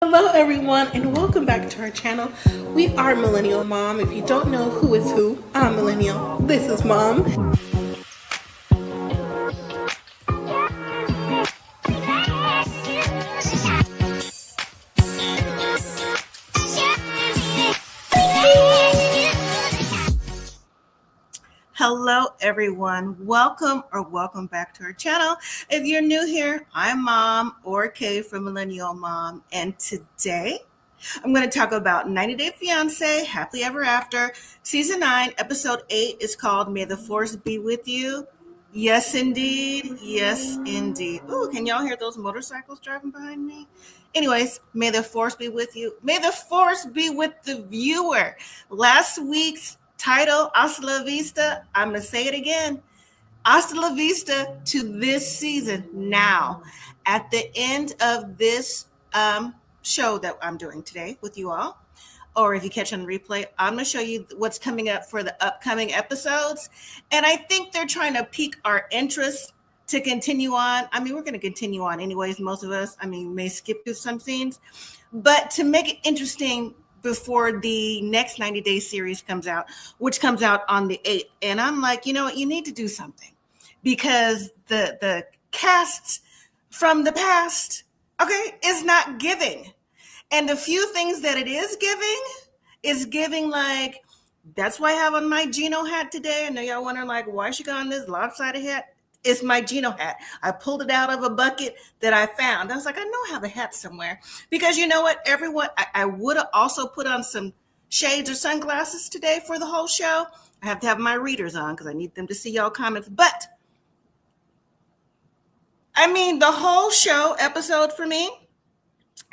Hello everyone and welcome back to our channel. We are Millennial Mom. If you don't know who is who, I'm Millennial. This is Mom. Hello everyone, welcome back to our channel. If you're new here, I'm Mom or Kay from Millennial Mom, and today I'm going to talk about 90 Day Fiancé, Happily Ever After. Season 9, Episode 8 is called May the Force Be With You. Yes, indeed. Yes, indeed. Ooh, can y'all hear those motorcycles driving behind me? Anyways, may the force be with you. May the force be with the viewer. Last week's title, Hasta la Vista. I'm going to say it again. Hasta la Vista to this season now. At the end of this show that I'm doing today with you all, or if you catch on replay, I'm going to show you what's coming up for the upcoming episodes. And I think they're trying to pique our interest to continue on. I mean, we're going to continue on anyways. Most of us, may skip through some scenes, but to make it interesting before the next 90-day series comes out, which comes out on the 8th. And I'm like, you know what? You need to do something because the casts from the past, okay, is not giving. And the few things that it is giving like, that's why I have on my Gino hat today. I know y'all wondering like, why she got on this lopsided hat? It's my Gino hat. I pulled it out of a bucket that I found. I was like, I know I have a hat somewhere. Because you know what, everyone, I would have also put on some shades or sunglasses today for the whole show. I have to have my readers on because I need them to see y'all comments. But, the whole show episode for me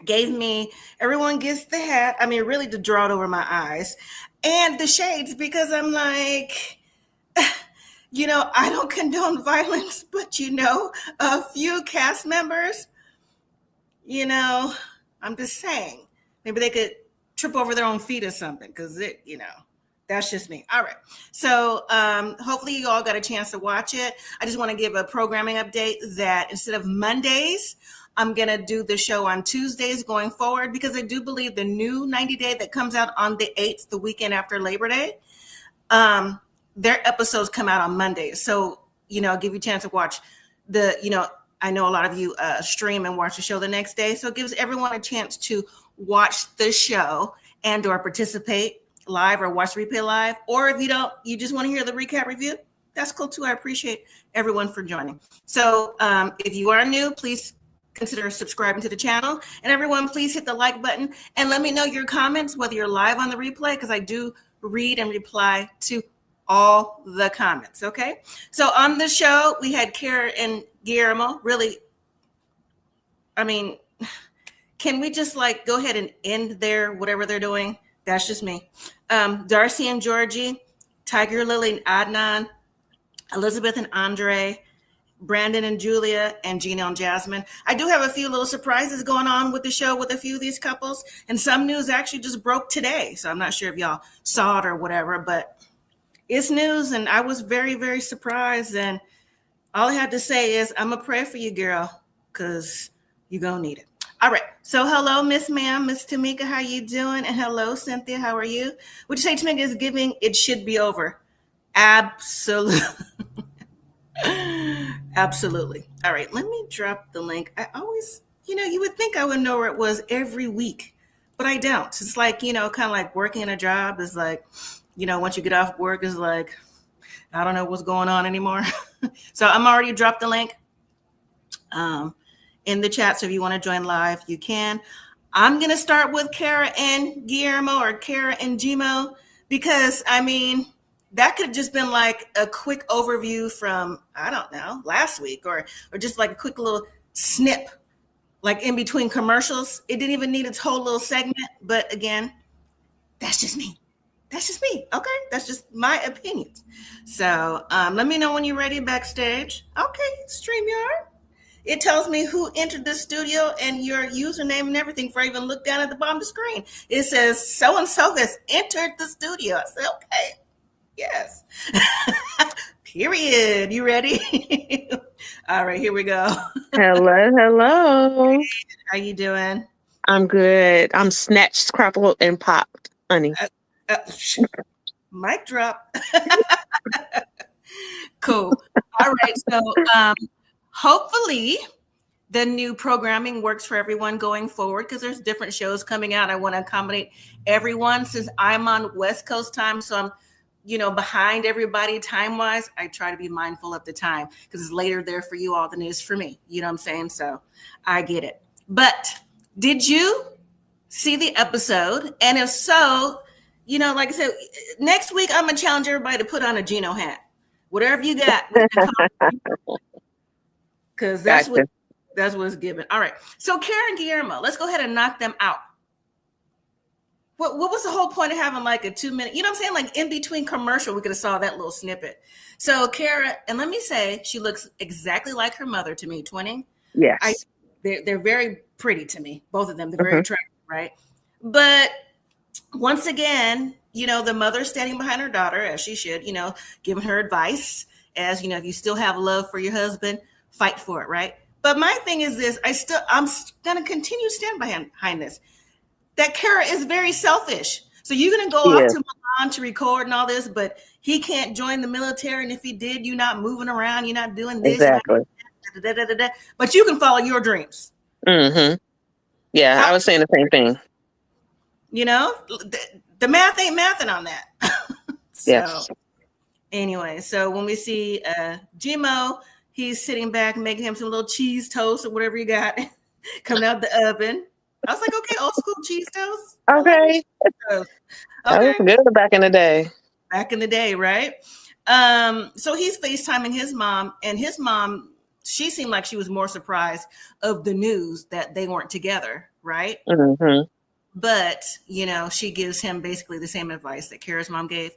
gave me, everyone gets the hat. Really to draw it over my eyes. And the shades because I'm like... I don't condone violence, but a few cast members, I'm just saying, maybe they could trip over their own feet or something because that's just me. All right. So hopefully you all got a chance to watch it. I just want to give a programming update that instead of Mondays, I'm going to do the show on Tuesdays going forward because I do believe the new 90 Day that comes out on the 8th, the weekend after Labor Day, their episodes come out on Mondays. So, I'll give you a chance to watch I know a lot of you stream and watch the show the next day. So it gives everyone a chance to watch the show and or participate live or watch the replay live. Or if you don't, you just want to hear the recap review, that's cool too. I appreciate everyone for joining. So if you are new, please consider subscribing to the channel. And everyone, please hit the like button and let me know your comments, whether you're live on the replay, because I do read and reply to all the comments. Okay. So on the show, we had Kara and Guillermo. Really, can we just go ahead and end whatever they're doing? That's just me. Darcey and Georgi, Tigerlilly and Adnan, Elizabeth and Andrei, Brandon and Julia, and Gino and Jasmine. I do have a few little surprises going on with the show with a few of these couples, and some news actually just broke today. So I'm not sure if y'all saw it or whatever, but it's news, and I was very, very surprised. And all I have to say is I'm going to pray for you, girl, because you're going to need it. All right. So hello, Miss Ma'am, Miss Tamika, how you doing? And hello, Cynthia, how are you? Would you say Tamika is giving it should be over? Absolutely. Absolutely. All right. Let me drop the link. I always, you would think I would know where it was every week, but I don't. It's like, kind of like working in a job is like, once you get off work, it's like, I don't know what's going on anymore. So I'm already dropped the link in the chat. So if you want to join live, you can. I'm going to start with Kara and Guillermo or Kara and Gimo because, that could have just been like a quick overview from, I don't know, last week or just like a quick little snip, like in between commercials. It didn't even need its whole little segment. But again, that's just me. That's just me. Okay. That's just my opinions. So let me know when you're ready backstage. Okay. StreamYard. It tells me who entered the studio and your username and everything before I even look down at the bottom of the screen. It says so-and-so has entered the studio. I said, okay. Yes. Period. You ready? All right, here we go. Hello. How you doing? I'm good. I'm snatched, scrappled, and popped, honey. Uh, mic drop. Cool. All right. So hopefully the new programming works for everyone going forward, because there's different shows coming out. I want to accommodate everyone since I'm on West Coast time. So I'm, behind everybody time wise. I try to be mindful of the time because it's later there for you all than it is for me. You know what I'm saying? So I get it. But did you see the episode? And if so, like I said, next week I'm going to challenge everybody to put on a Gino hat. Whatever you got. Because that's what it's given. All right. So Kara and Guillermo, let's go ahead and knock them out. What was the whole point of having like a 2-minute, you know what I'm saying? Like in between commercial, we could have saw that little snippet. So Kara, and let me say, she looks exactly like her mother to me, twinning. Yes. They're very pretty to me, both of them. They're very attractive, right? But once again, the mother standing behind her daughter, as she should, giving her advice as, if you still have love for your husband, fight for it, right? But my thing is this, I'm going to continue to stand behind this, that Kara is very selfish. So you're going to go off to Milan to record and all this, but he can't join the military. And if he did, you're not moving around. You're not doing this. Exactly. But you can follow your dreams. Mm-hmm. Yeah, I was saying the same thing. The math ain't mathing on that. Yes. Anyway, so when we see Gmo, he's sitting back making him some little cheese toast or whatever you got coming out the oven. I was like, okay, old school cheese toast. Okay. That was good back in the day. Back in the day, right? So he's FaceTiming his mom, and his mom, she seemed like she was more surprised of the news that they weren't together, right? Mm-hmm. But, she gives him basically the same advice that Kara's mom gave.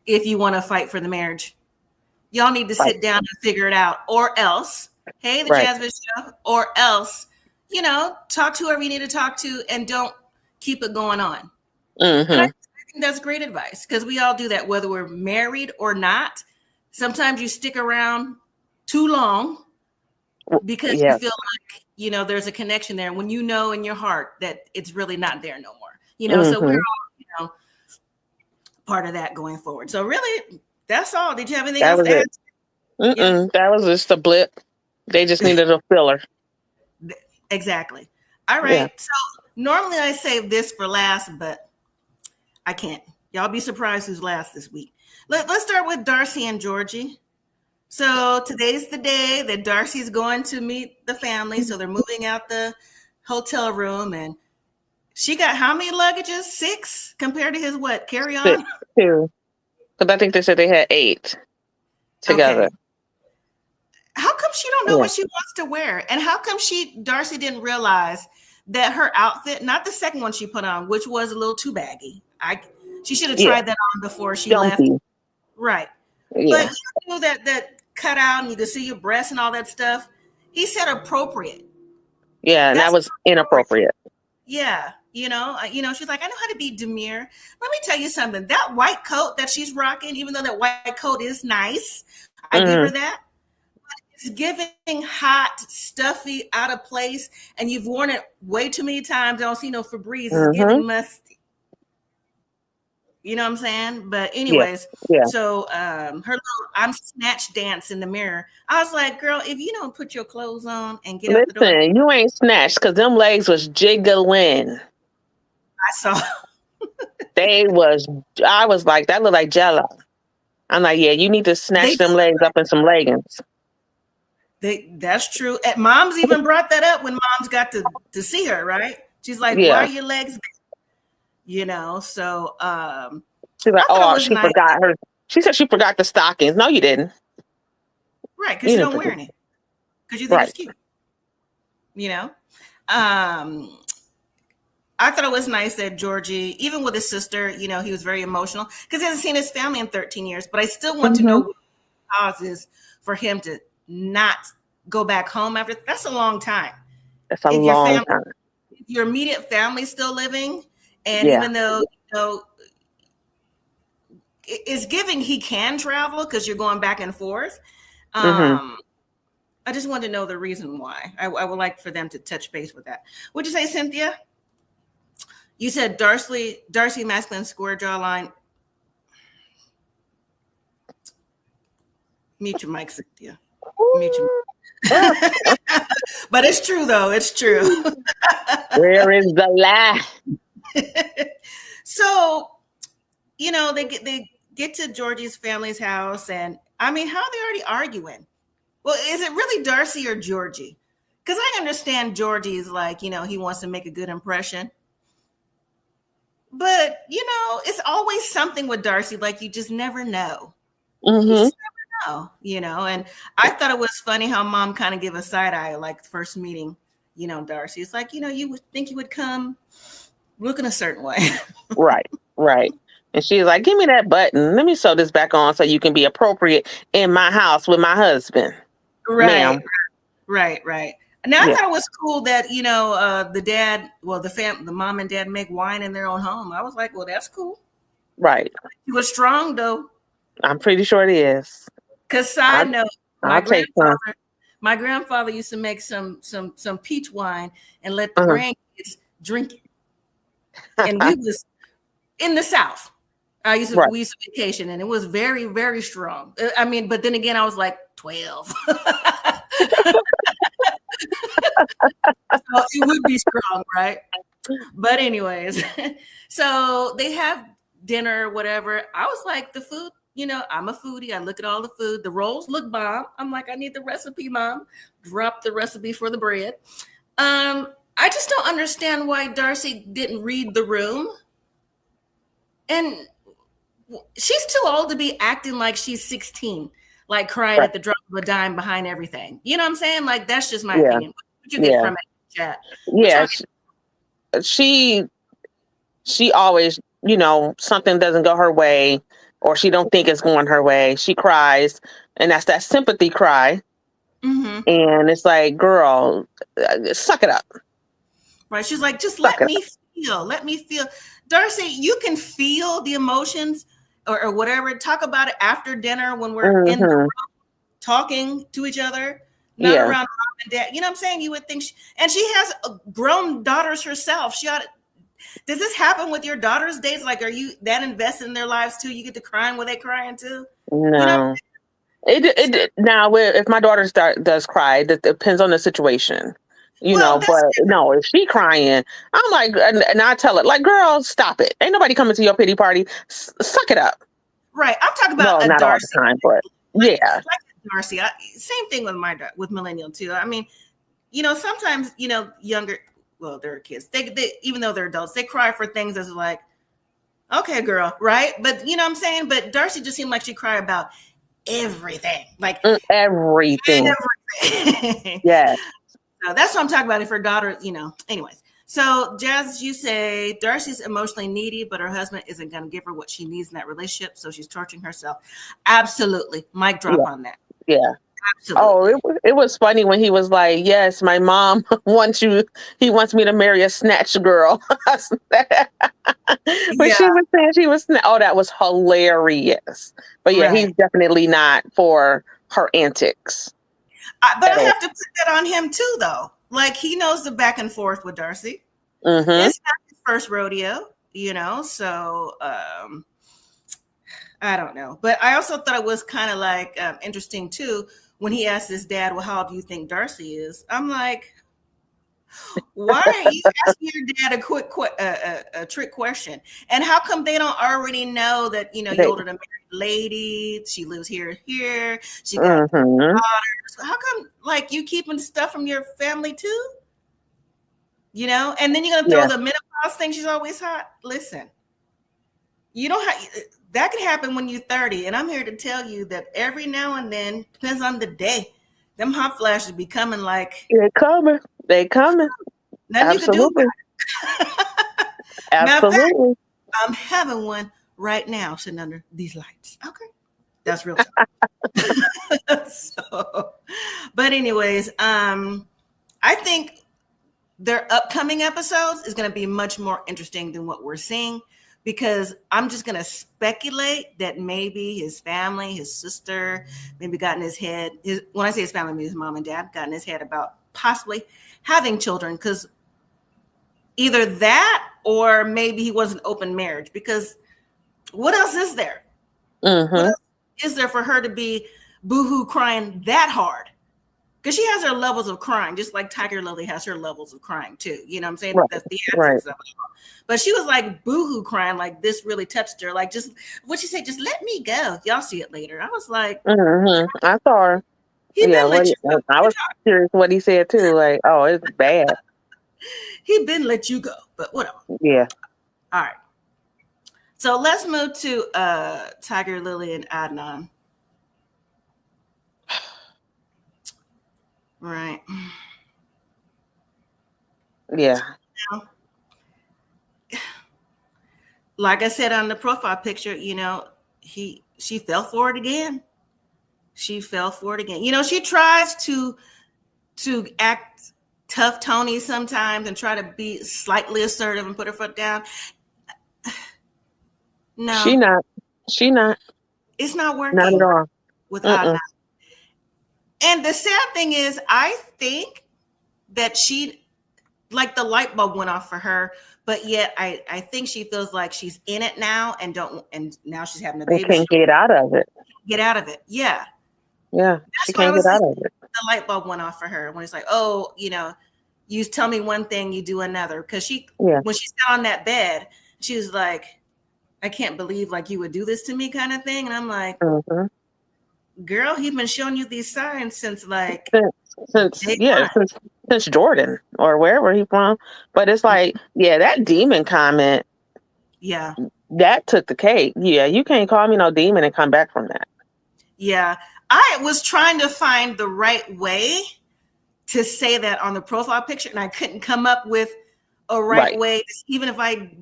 If you want to fight for the marriage, y'all need to sit down and figure it out, or else, hey, the Jasmine show, or else, talk to whoever you need to talk to and don't keep it going on. Mm-hmm. And I think that's great advice, because we all do that, whether we're married or not. Sometimes you stick around too long because you feel like, there's a connection there when in your heart that it's really not there no more. So we're all, part of that going forward. So really, that's all. Did you have anything else to add? That was just a blip. They just needed a filler. Exactly. All right. Yeah. So normally I save this for last, but I can't. Y'all be surprised who's last this week. Let's start with Darcey and Georgi. So today's the day that Darcey's going to meet the family. So they're moving out the hotel room, and she got how many luggages? 6 compared to his carry-on? 2. Because I think they said they had 8 together. Okay. How come she don't know what she wants to wear? And how come Darcey didn't realize that her outfit, not the second one she put on, which was a little too baggy. She should have tried that on before she left. Right. Yeah. But you know that cut out and you can see your breasts and all that stuff. He said appropriate. Yeah, and that was inappropriate. Yeah. She's like, I know how to be demure. Let me tell you something. That white coat that she's rocking, even though that white coat is nice, I give her that. It's giving hot, stuffy, out of place, and you've worn it way too many times. I don't see no Febreze. It's giving musty. You know what I'm saying? But anyways, so her little I'm snatch dance in the mirror. I was like, girl, if you don't put your clothes on and get out the door. Listen, you ain't snatched because them legs was jiggling. I saw. I was like, that looked like Jello. I'm like, yeah, you need to snatch them legs up in some leggings. That's true. And Mom's even brought that up when Mom's got to see her, right? She's like, why are your legs big? So she's like, she forgot her. She said she forgot the stockings. No, you didn't. Right, because you don't wear any. Because you think it's cute. I thought it was nice that Georgi, even with his sister, he was very emotional because he hasn't seen his family in 13 years. But I still want to know what the cause is for him to not go back home after. That's a long time. That's a long time. Your immediate family's still living, and even though it's giving, he can travel because you're going back and forth. I just wanted to know the reason why. I would like for them to touch base with that. What'd you say, Cynthia? You said Darcey masculine square jawline. Mute your mic, Cynthia. Mute your mic. But it's true, though. It's true. Where is the lie? So, they get to Georgie's family's house, and I mean, how are they already arguing? Well, is it really Darcey or Georgi? Because I understand Georgie's like, he wants to make a good impression. But, it's always something with Darcey, like you just never know. Mm-hmm. You just never know, and I thought it was funny how mom kind of gave a side eye, like first meeting, Darcey. It's like, you would think you would come looking a certain way. Right. And she's like, give me that button. Let me sew this back on so you can be appropriate in my house with my husband. Right. Now I thought it was cool that, the dad, the mom and dad make wine in their own home. I was like, well, that's cool. Right. He was strong, though. I'm pretty sure it is. Because side note, my grandfather used to make some peach wine and let the grandkids drink it. And we was in the South. We used to vacation, and it was very, very strong. I mean, but then again, I was like 12. So it would be strong, right? But anyways, so they have dinner, whatever. I was like, the food, I'm a foodie. I look at all the food. The rolls look bomb. I'm like, I need the recipe, Mom. Drop the recipe for the bread. I just don't understand why Darcey didn't read the room. And she's too old to be acting like she's 16, like crying at the drop of a dime behind everything. You know what I'm saying? Like, that's just my opinion. What you get from it in chat? Yeah. She always, something doesn't go her way, or she don't think it's going her way. She cries, and that's that sympathy cry. Mm-hmm. And it's like, girl, suck it up. Right. She's like, just let me feel. Darcey, you can feel the emotions or whatever. Talk about it after dinner when we're in the room talking to each other, not around mom and dad. You know what I'm saying? You would think, and she has grown daughters herself. Does this happen with your daughters' days? Like, are you that invested in their lives too? You get to crying when they crying too? No. Now, if my daughter does cry, that depends on the situation. But no, if she crying, I'm like, and I tell her, like, girl, stop it. Ain't nobody coming to your pity party. Suck it up. Right. I'm talking about not Darcey. All the time, but yeah. Like Darcey. Same thing with millennial too. I mean, sometimes, younger, well, they're kids. They even though they're adults, they cry for things that's like, okay, girl, right? But you know what I'm saying? But Darcey just seemed like she cried about everything. Like everything. Yeah. So that's what I'm talking about. If her daughter, anyways. So Jazz, you say Darcey's emotionally needy, but her husband isn't going to give her what she needs in that relationship. So she's torturing herself. Absolutely. Mic drop on that. Yeah. Absolutely. Oh, it was funny when he was like, yes, my mom wants you. He wants me to marry a snatch girl. But she was saying she was, that was hilarious. But yeah, he's definitely not for her antics. But I have to put that on him too, though. Like, he knows the back and forth with Darcey. Mm-hmm. It's not his first rodeo, so I don't know. But I also thought it was kind of like interesting too when he asked his dad, well, how do you think Darcey is? I'm like, why are you asking your dad a trick question? And how come they don't already know that, you're older than a married lady, she lives here, she got daughters. How come, like, you keeping stuff from your family too? And then you're going to throw the menopause thing, she's always hot. Listen, that could happen when you're 30. And I'm here to tell you that every now and then, depends on the day, them hot flashes be coming like. They coming. Nothing Absolutely. you can do about it. Absolutely. Fact, I'm having one right now sitting under these lights. Okay. That's real talk. But anyways, I think their upcoming episodes is going to be much more interesting than what we're seeing, because I'm just going to speculate that maybe his family, his sister, maybe got in his head. When I say his family, I mean his mom and dad got in his head about possibly having children, because Either that or maybe he was an open marriage, because what else is there? What else is there for her to be boohoo crying that hard? Because she has her levels of crying, just like Tigerlilly has her levels of crying too. You know what I'm saying? Right. The theatrics of it all. But she was like boohoo crying, like this really touched her. Like, just what she said, just let me go. Y'all see it later. I was like, I saw her. He been let you go. I was curious what he said too. Like, oh, it's bad. He been let you go, but whatever. Yeah. All right. So let's move to Tigerlilly and Adnan. Right. Yeah. Now, like I said on the profile picture, you know, she fell for it again. She fell for it again. You know, she tries to act tough Tony sometimes and try to be slightly assertive and put her foot down. No. She not. It's not working. Not at all. With Adnan. And the sad thing is, I think that like the light bulb went off for her, but yet I think she feels like she's in it now and now she's having a baby. She can't get out of it. Get out of it. Yeah. Yeah. She can't get out of it. The light bulb went off for her when it's like, oh, you know, you tell me one thing, you do another. Because when she sat on that bed, she was like, I can't believe like you would do this to me, kind of thing. And I'm like, girl, he's been showing you these signs since like since Jordan or wherever he's from. But it's like, that demon comment. Yeah. That took the cake. Yeah, you can't call me no demon and come back from that. Yeah. I was trying to find the right way to say that on the profile picture, and I couldn't come up with a right way, even if I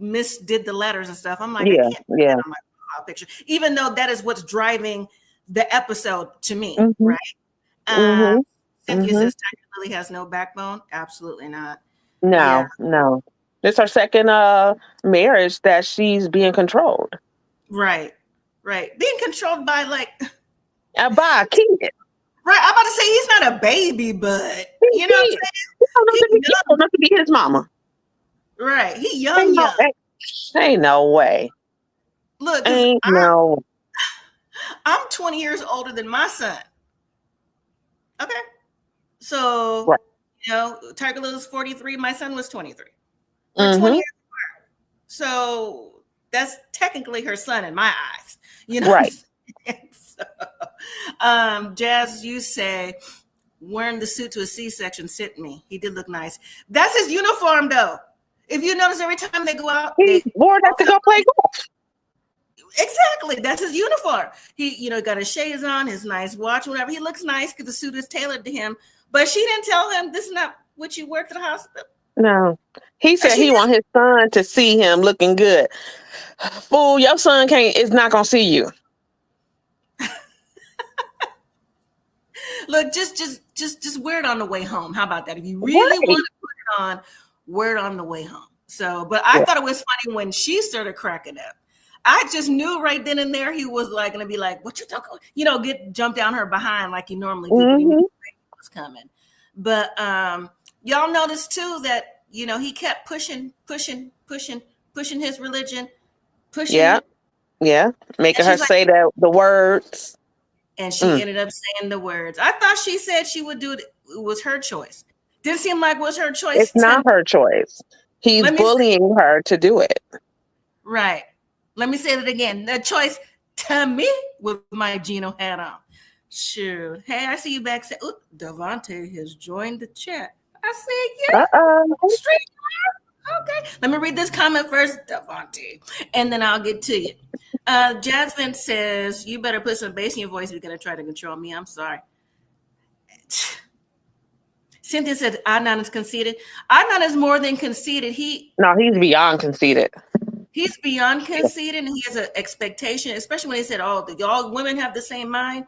misdid the letters and stuff. I'm like, I can't do that on my profile picture, even though that is what's driving the episode to me, right? Cynthia says Tigerlilly has no backbone. Absolutely not. No. It's her second marriage that she's being controlled. Right. Being controlled by like by a kid. Right. I'm about to say he's not a baby, but you know what I'm saying? He don't have to be his mama. Right. He young. Ain't no way. Look, I'm 20 years older than my son. Okay. So, you know, Tigerlilly's 43. My son was 23. We're 20 years apart. So that's technically her son in my eyes. You know, right? So, Jazz, you say wearing the suit to a C-section sent me. He did look nice. That's his uniform, though. If you notice, every time they go out, he wore that to go play golf. Exactly, that's his uniform. He, you know, got his shades on, his nice watch, whatever. He looks nice because the suit is tailored to him. But she didn't tell him this is not what you work at the hospital. No, he said he want his son to see him looking good. Fool, your son is not gonna see you. Look, just wear it on the way home. How about that? If you really want to put it on, wear it on the way home. So, but I thought it was funny when she started cracking up. I just knew right then and there he was like gonna be like, "What you talking?" You know, jump down her behind like he normally do. When he knew was coming. But y'all noticed too that you know he kept pushing his religion, pushing. Yeah, making her say the words. And she ended up saying the words. I thought she said she would do it. It was her choice. Didn't seem like it was her choice. It's not her choice. He's bullying her to do it. Right. Let me say that again. The choice to me with my Gino hat on. Sure. Hey, I see you back. Ooh, Devontae has joined the chat. I said, straight. Okay. Let me read this comment first, Devontae, and then I'll get to you. Jasmine says, you better put some bass in your voice if you're going to try to control me. I'm sorry. Cynthia said, Adnan is conceited. Adnan is more than conceited. He's beyond conceited. He's beyond conceited, and he has an expectation, especially when he said, oh, y'all women have the same mind.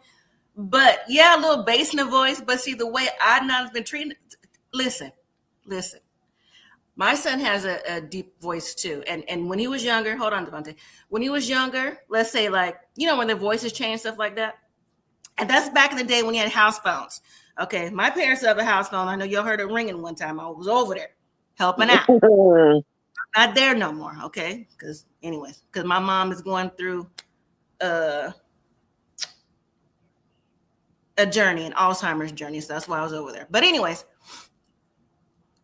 But yeah, a little bass in the voice. But see, the way Adnan's been treated, listen. My son has a deep voice too. And when he was younger, hold on, Devontae. When he was younger, let's say like, you know, when their voices change, stuff like that. And that's back in the day when you had house phones. Okay, my parents have a house phone. I know y'all heard it ringing one time. I was over there. helping out. Not there no more, okay? Because my mom is going through a journey, an Alzheimer's journey, so that's why I was over there. But anyways,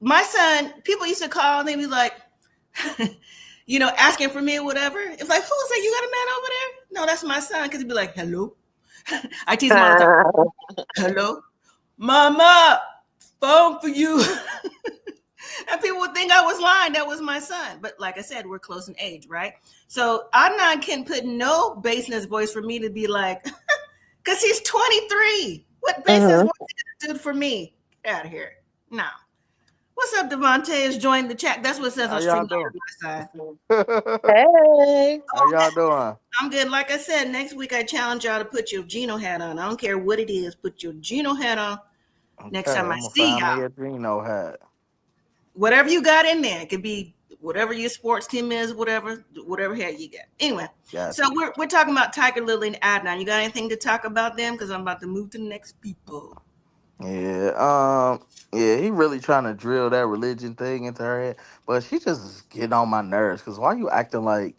my son, people used to call and they'd be like, asking for me or whatever. It's like, who is that? You got a man over there? No, that's my son. Because he'd be like, hello. I tease him all the time. Hello, mama, phone for you. And people would think I was lying. That was my son. But like I said, we're close in age, right? So Adnan can put no bass in his voice for me to be like, because he's 23. What bass is voice did for me? Get out of here. No. What's up, Devontae? Has joined the chat. That's what it says on stream on my side. Hey. How y'all doing? I'm good. Like I said, next week I challenge y'all to put your Gino hat on. I don't care what it is. Put your Gino hat on. Okay, next time I see y'all. Me a Gino hat. Whatever you got in there. It could be whatever your sports team is, whatever hat you got. Anyway, so we're talking about Tigerlilly and Adnan. You got anything to talk about them? Because I'm about to move to the next people. Yeah, he really trying to drill that religion thing into her head, but she just getting on my nerves. Because why you acting like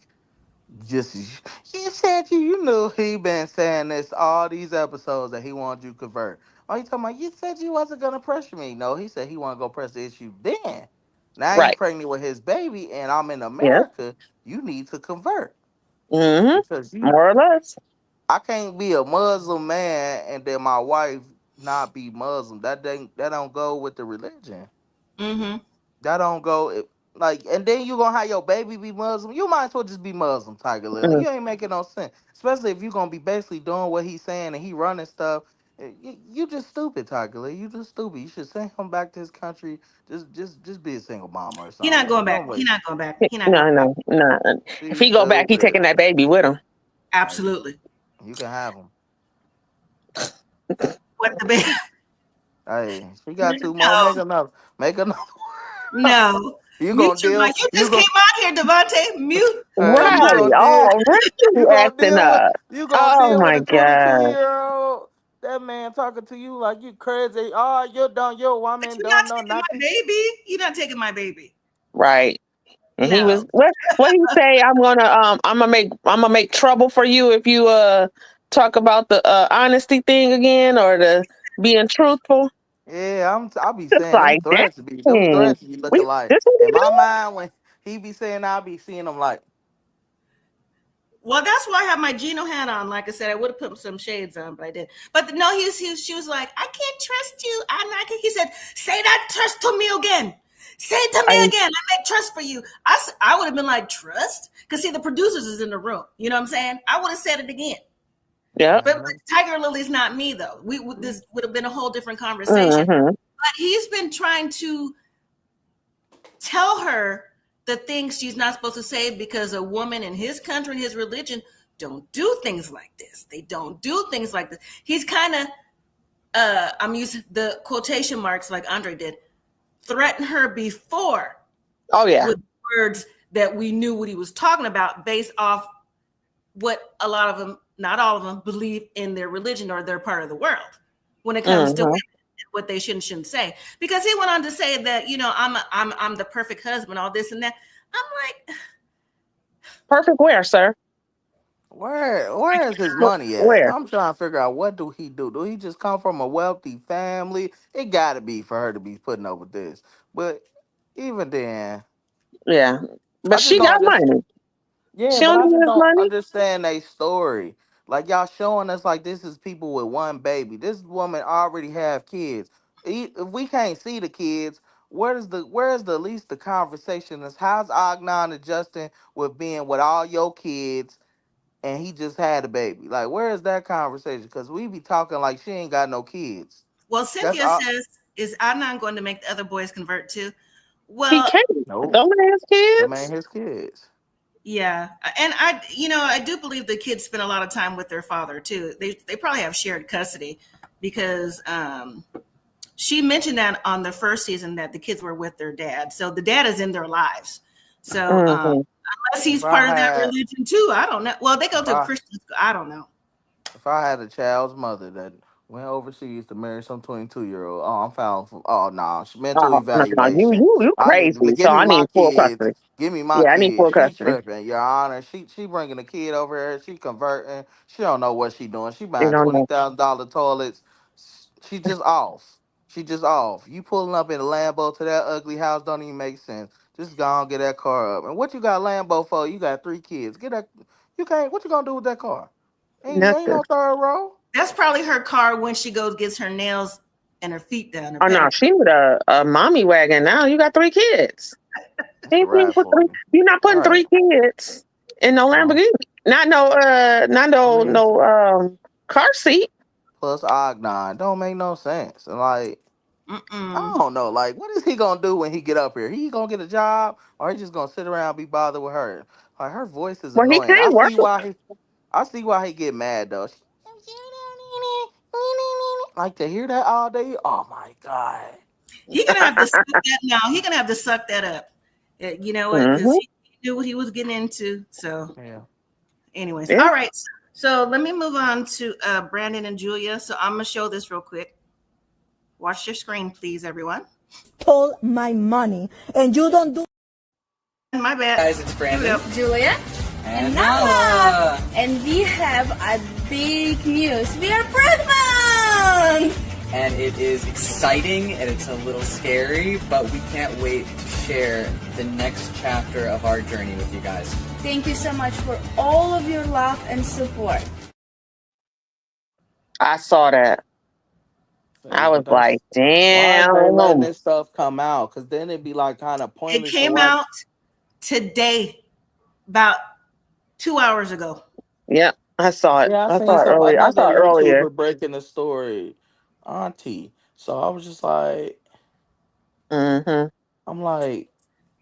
just you said you knew he been saying this all these episodes that he wanted you to convert. Oh, you talking about you said you wasn't gonna pressure me? No, he said he want to go press the issue. Then now you pregnant with his baby, and I'm in America. You need to convert because more or less. I can't be a Muslim man and then my wife not be Muslim. That don't go with the religion. That don't go and then you gonna have your baby be Muslim. You might as well just be Muslim, Tigerlilly. You ain't making no sense. Especially if you gonna be basically doing what he's saying and he running stuff. You just stupid, Tigerlilly. You just stupid. You should send him back to his country. Just be a single mama or something. He's not going back. He's not going back. No. If he go back, he taking that baby with him. Absolutely. You can have him. What the baby? Hey, she got two more. Make another. No. You gonna deal? You just came out here, Devontae. Mute. Right. You gonna deal with a 22-year-old? That man talking to you like you crazy. Oh, you're done. Your woman don't know nothing. Baby, you're not taking my baby. Right. And he was what he say? I'm gonna make trouble for you if you talk about the honesty thing again or the being truthful. Yeah, I'll be saying like them threats be looking like in my mind when he be saying I'll be seeing them like. Well, that's why I have my Gino hat on. Like I said, I would have put some shades on, but I did. But no, she was like, I can't trust you. He said, say that trust to me again. Say it to me again. I make trust for you. I would have been like, trust? Because see, the producers is in the room. You know what I'm saying? I would have said it again. Yeah. But Tigerlilly's not me, though. This would have been a whole different conversation. But he's been trying to tell her the things she's not supposed to say because a woman in his country and his religion don't do things like this. They don't do things like this. He's kind of, I'm using the quotation marks like Andrei did, threaten her before. Oh, yeah. With words that we knew what he was talking about based off what a lot of them, not all of them, believe in their religion or their part of the world when it comes to what they shouldn't say. Because he went on to say that, I'm the perfect husband, all this and that. I'm like, perfect where, sir? Where is his money at? Where? I'm trying to figure out what do he do? Do he just come from a wealthy family? It gotta be for her to be putting up with this. But even then, yeah. But she got money. Yeah, but I just don't understand their story. Like y'all showing us like this is people with one baby. This woman already have kids. If we can't see the kids, where's the at least the conversation is how's Agnan adjusting with being with all your kids and he just had a baby? Like where is that conversation? Because we be talking like she ain't got no kids. Well, Cynthia says, is Adnan going to make the other boys convert too? Well, he can't. Nope. Don't his kids. Them ain't his kids. Yeah, and I do believe the kids spend a lot of time with their father too. They probably have shared custody because she mentioned that on the first season that the kids were with their dad. So the dad is in their lives. So unless he's part of that religion too, I don't know. Well, they go to Christian school. I don't know. If I had a child's mother that Went overseas to marry some 22-year-old. Oh, I'm found. Oh no, mental Oh no, evaluation. you I need crazy. to So give me I my need full kids. custody. Give me my Yeah, I need kids. full She custody. tripping, Your Honor. She bringing a kid over here. She converting. She don't know what she doing. She You buying don't know. $20,000 toilets. She just off. She just off. You pulling up in a Lambo to that ugly house don't even make sense. Just go on get that car up. And what you got Lambo for? You got 3 kids. Get that. You can't. What you gonna do with that car? Ain't Nothing. no third row. That's probably her car when she goes gets her nails and her feet done, her Oh no, pedicure. she need a mommy wagon now. You got 3 kids. That's a ride for you. You're not putting Right. 3 kids in no No. Lamborghini. Not I no mean, car seat. plus Ognon don't make no sense. And like, I Mm-mm. don't know. Like, what is he gonna do when he get up here? He gonna get a job, or he just gonna sit around and be bothered with her? Like, her voice is Well, he annoying. can't work. I see why he get mad though. Like to hear that all day. Oh my god. He gonna have to suck that now. He gonna have to suck that up. You know what? Because Mm-hmm. he knew what he was getting into. So, Yeah. anyways, Yeah. all right. So let me move on to Brandon and Julia. So I'm gonna show this real quick. Watch your screen, please, everyone. Stole my money, and you don't do. My bad. Guys, it's Brandon. Julia And Nala. And we have a big news. We are pregnant! And it is exciting and it's a little scary, but we can't wait to share the next chapter of our journey with you guys. Thank you so much for all of your love and support. I saw that. I was But like, why is they letting damn. this stuff come out? Because then it'd be like kind of It pointless. came out today, about 2 hours ago. Yep, I saw it. Yeah, I I seen saw it some earlier. I another saw it earlier. YouTuber breaking the story, Auntie. So I was just like, Mm-hmm. I'm like,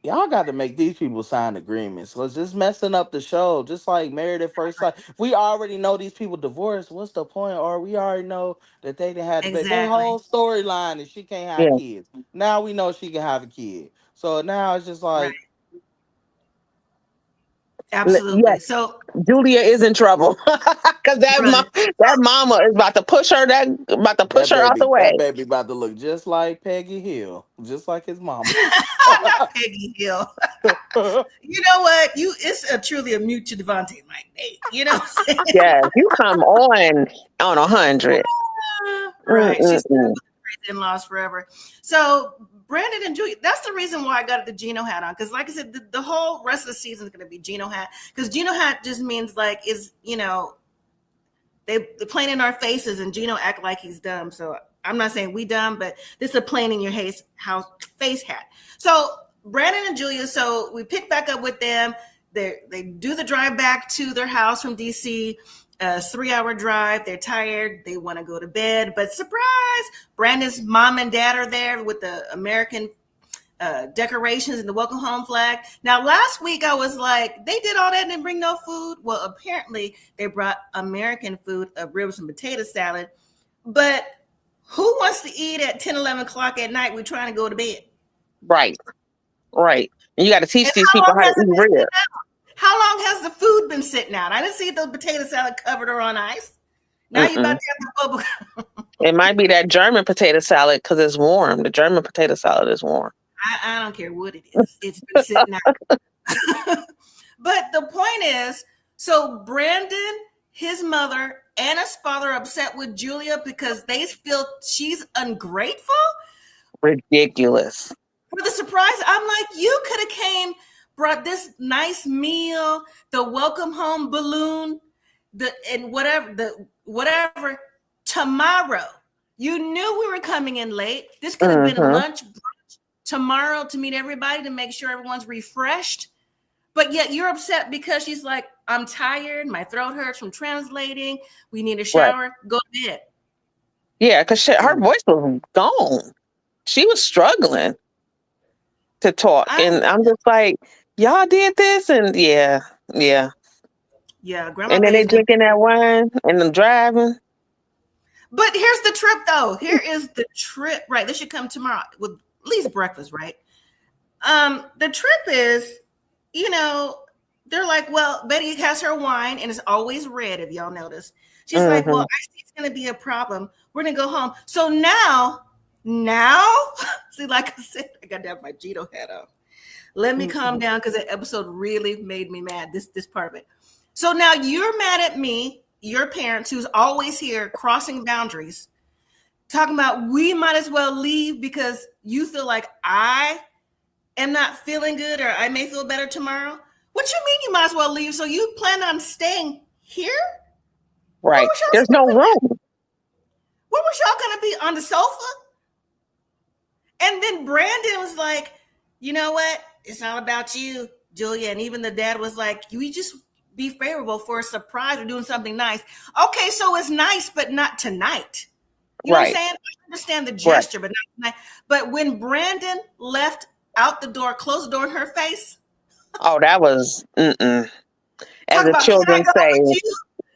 y'all got to make these people sign agreements. Was just messing up the show, just like Married at First Sight. If we already know these people divorced, what's the point? Or we already know that they didn't have their Exactly. whole storyline and she can't have Yeah. kids. Now we know she can have a kid. So now it's just Right. like, Absolutely. Yes, So Julia is in trouble because right. that mama is about to push her out the that way. baby about to look just like Peggy Hill, just like his mama. Not Peggy Hill. You know what? It's truly a mute to Devontae, like, hey, you know what I'm saying? Yes, you come on 100. Right. She's stuck Mm-mm-mm. with the crazy in-laws forever. So Brandon and Julia, that's the reason why I got the Gino hat on. Because like I said, the whole rest of the season is going to be Gino hat. Because Gino hat just means like they're playing in our faces and Gino act like he's dumb. So I'm not saying we dumb, but this is a plain in your face hat. So Brandon and Julia, so we pick back up with them. They do the drive back to their house from DC, a 3-hour drive. They're tired. They want to go to bed, but surprise, Brandon's mom and dad are there with the American decorations and the welcome home flag. Now, last week I was like, they did all that and didn't bring no food. Well, apparently they brought American food, ribs and potato salad. But who wants to eat at 10, 11 o'clock at night? We're trying to go to bed. Right. And you got to teach And these how people long how to has it eat been real. sitting out? How long has the food been sitting out? I didn't see the potato salad covered or on ice. Now you're about to have the bubble. It might be that German potato salad because it's warm. The German potato salad is warm. I don't care what it is. It's been sitting out. But the point is, so Brandon, his mother, and his father are upset with Julia because they feel she's ungrateful. Ridiculous. For the surprise, I'm like, you could have came, brought this nice meal, the welcome home balloon, whatever tomorrow. You knew we were coming in late. This could have been lunch tomorrow to meet everybody to make sure everyone's refreshed. But yet you're upset because she's like, I'm tired. My throat hurts from translating. We need a shower. Right. Go to bed. Yeah, because her voice was gone. She was struggling to talk. And I'm just like, y'all did this? And yeah. Grandma. And then they drinking that wine and them driving. But here's the trip, though. Here is the trip. Right. This should come tomorrow with at least breakfast, right? The trip is, they're like, well, Betty has her wine and it's always red, if y'all notice. She's like, well, Mm-hmm. I see it's going to be a problem. We're going to go home. So now, see, like I said, I got to have my Gino hat on. Let me calm down because that episode really made me mad. This part of it. So now you're mad at me, your parents, who's always here crossing boundaries, talking about we might as well leave because you feel like I am not feeling good or I may feel better tomorrow. What you mean you might as well leave? So you plan on staying here? Right. There's no room. Where was y'all going to be, on the sofa? And then Brandon was like, you know what? It's all about you, Julia. And even the dad was like, we just be favorable for a surprise or doing something nice. Okay, so it's nice, but not tonight. You know what I'm saying? I understand the gesture, but not tonight. But when Brandon left out the door, closed the door in her face. Oh, that was as the children say.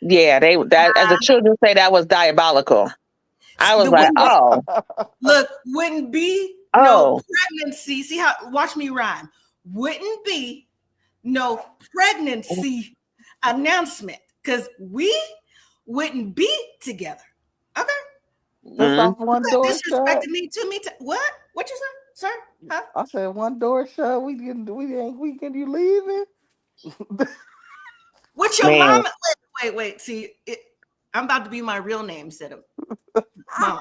Yeah, as the children say, that was diabolical. I was like, oh. Look, wouldn't be no pregnancy. See how, watch me rhyme. Wouldn't be no pregnancy announcement because we wouldn't be together. Okay. Just off one door disrespected shut. me to me. What? What you say, sir? Huh? I said one door shut. We can you leaving? What's your mom? Wait. See, I'm about to be my real name instead of mom.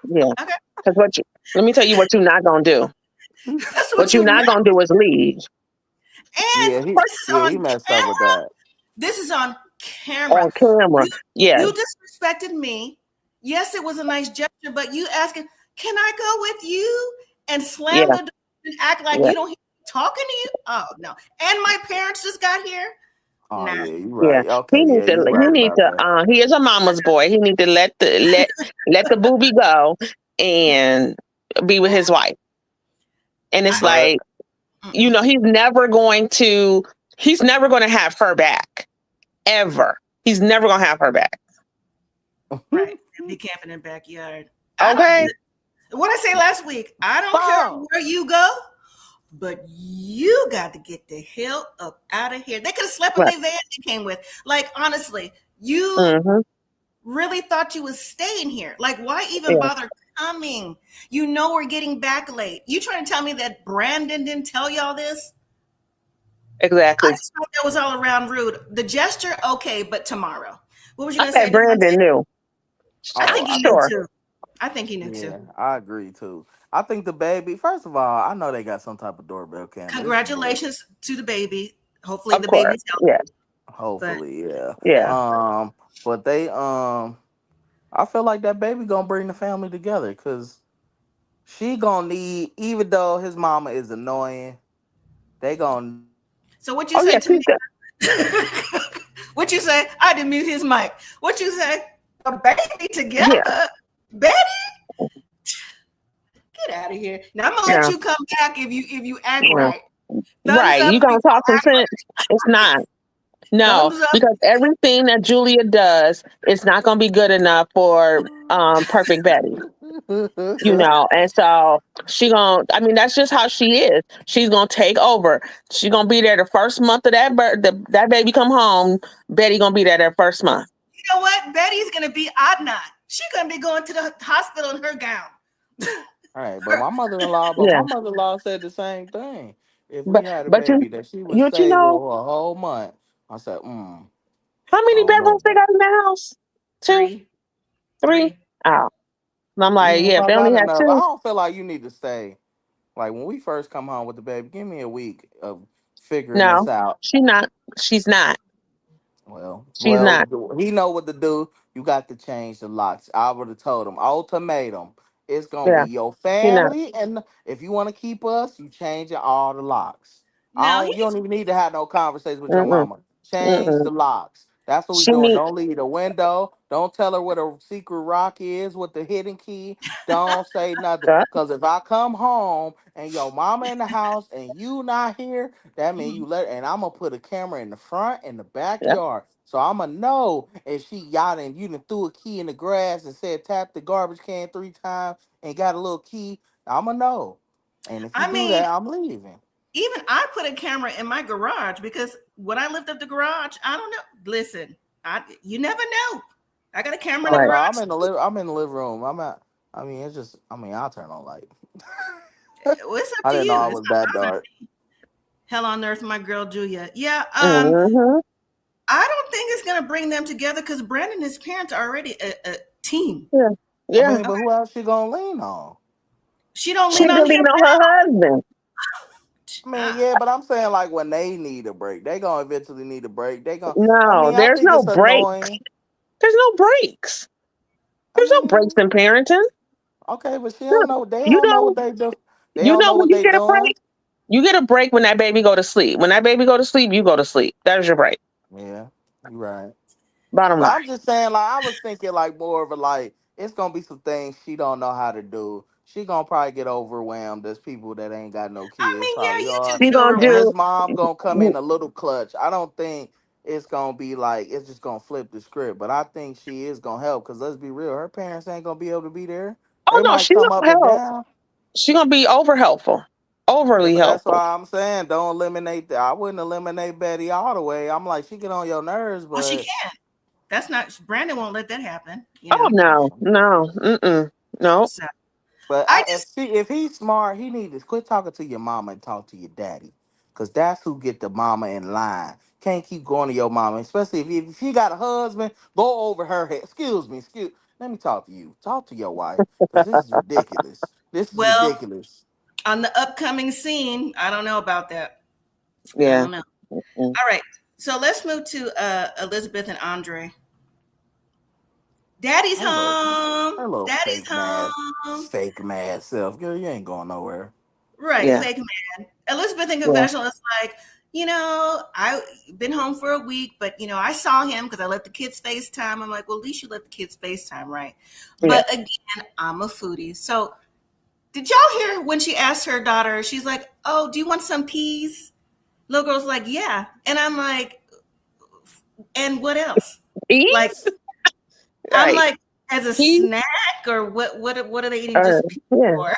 Yeah. Okay. Because let me tell you what you're not gonna do. What you're not gonna do is leave. And he messed up with that. This is on camera. On camera. You disrespected me. Yes, it was a nice gesture, but you asking, can I go with you? And slam the door and act like you don't hear me talking to you? Oh no. And my parents just got here. Oh nah. yeah, you're right. Yeah. Okay, he is a mama's boy. He need to let the booby go and be with his wife. And it's like, he's never going to have her back. Ever. He's never gonna have her back. Right. Be camping in the backyard. Okay. What I say last week, I don't care where you go, but you got to get the hell up out of here. They could have slept in their van they came with. Like, honestly, you really thought you was staying here. Like, why even bother coming? You know we're getting back late. You trying to tell me that Brandon didn't tell y'all this? Exactly. I just thought that was all around rude. The gesture, okay, but tomorrow. What was you going to say? Brandon knew. I think he knew too. I think he knew too. I agree too. I think the baby, first of all, I know they got some type of doorbell camera. Congratulations to the baby. Hopefully the baby's healthy. Yeah. Hopefully, yeah. But they I feel like that baby gonna bring the family together because she gonna need, even though his mama is annoying, they gonna. So what you say to me? What you say? I didn't mute his mic. What you say? A baby together? Yeah. Betty? Get out of here. Now I'm gonna let you come back if you act right. Right. You gonna talk some sense. It's not. No, because everything that Julia does is not gonna be good enough for perfect Betty. And so that's just how she is. She's gonna take over. She's gonna be there the first month of that baby come home. Betty gonna be there that first month. You know what? Betty's gonna be Adnan. She's gonna be going to the hospital in her gown. All right, but my mother-in-law said the same thing. If we had a baby that she would stay for a whole month, I said, How many bedrooms they got in the house? Three? Oh. And I'm like, if they only had 2. I don't feel like you need to stay. Like when we first come home with the baby, give me a week of figuring this out. She's not. Well, she's not. He know what to do. You got to change the locks. I would have told him, ultimatum. It's gonna be your family, and if you want to keep us, you changing all the locks. You don't even need to have no conversation with your mama. Change the locks. That's what we're doing. Don't leave the window. Don't tell her what a secret rock is with the hidden key. Don't say nothing. Because if I come home and your mama in the house and you not here, that means you let her. And I'm going to put a camera in the front and the backyard. So I'm going to know if she yachting, you done threw a key in the grass and said tap the garbage can 3 times and got a little key. I'm going to know. And if you do that, I'm leaving. Even I put a camera in my garage because when I lift up the garage, I don't know. Listen, You never know. I got a camera in Oh the Right. no, garage. I'm in the living room. I mean, it's just. I mean, I'll turn on light. Well, it's up I to didn't know you. I It's was not that bothering dark. me. Hell on earth, my girl Julia. Yeah. Mm-hmm. I don't think it's gonna bring them together because Brandon and his parents are already a team. Yeah. I Yeah. mean, but who else she gonna lean on? She don't She lean can on him lean on her husband. I mean, now. yeah, but I'm saying like when they need a break, they gonna eventually need a break. They gonna. I No, mean, I there's think no it's break. annoying. There's no breaks. I There's no breaks mean, in parenting. okay, but she No. don't know. They You don't know what know, they do. They you don't know know when what you they get a doing. break? You get a break when that baby go to sleep. When that baby go to sleep, you go to sleep. That's your break. Yeah, you right. Bottom But line. I'm just saying, like, I was thinking, like, more of a, like, it's gonna be some things she don't know how to do. She gonna probably get overwhelmed. There's people that ain't got no I kids, mean, yeah, probably you do are. She get gonna And overwhelmed. his do mom gonna come in a little clutch. I don't think it's gonna be like, it's just gonna flip the script. But I think she is gonna help, because let's be real, her parents ain't gonna be able to be there. oh They no, might she come gonna up and help. down. She gonna be over helpful. Yeah, Overly but that's helpful. why I'm saying don't eliminate that. I wouldn't eliminate Betty all the way. I'm like, she get on your nerves, Well, she but can. That's not Brandon won't let that happen, Oh no, no, mm-mm. No. So But I if just if he's smart, he need to quit talking to your mama and talk to your daddy, cause that's who get the mama in line. Can't keep going to your mama, especially if she got a husband. Go over her head. Excuse me, excuse. Let me talk to you. Talk to your wife, cause this is ridiculous. This is well ridiculous. on the upcoming scene, I don't know about that. I Yeah. don't know. Mm-mm. All right. So let's move to Elizabeth and Andre. Daddy's home. Her little Daddy's home. fake mad self. Girl, you ain't going nowhere. Right, Yeah. fake man. Elizabeth in Yeah. confessional is like, I've been home for a week, but I saw him because I let the kids FaceTime. I'm like, well, at least you let the kids FaceTime, right? Yeah. But again, I'm a foodie. So did y'all hear when she asked her daughter, she's like, oh, do you want some peas? Little girl's like, yeah. And I'm like, and what else? Like, Peace. I'm Right. like, as a Peace. snack or what are they eating just peas Yeah. for?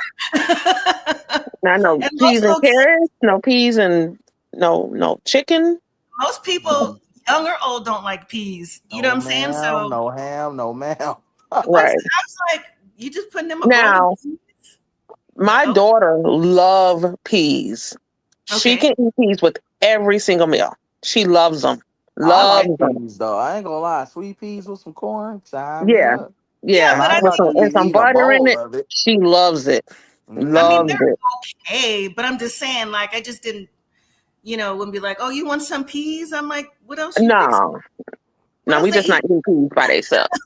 Not no And peas and carrots. No peas and no chicken. most people, young or old, don't like peas. You know No what I'm saying? ma'am, So no ham, no ma'am. Right. I was like, you just putting them a bowl of Now, peas? my Oh, daughter love peas. She okay. can eat peas with every single meal. She loves them. I Loves like them. peas though. I ain't gonna lie. Sweet peas with some corn, sign me Yeah. up. Yeah, Yeah. but Now I I'm With not some gonna mean, and be some eating a butter in bowl it. of it. She loves it. Loves they're it. okay. But I'm just saying, like, I just didn't, wouldn't be like, oh, you want some peas? I'm like, what else you fixing? No. What No, else we they just eat? not eating peas by themselves.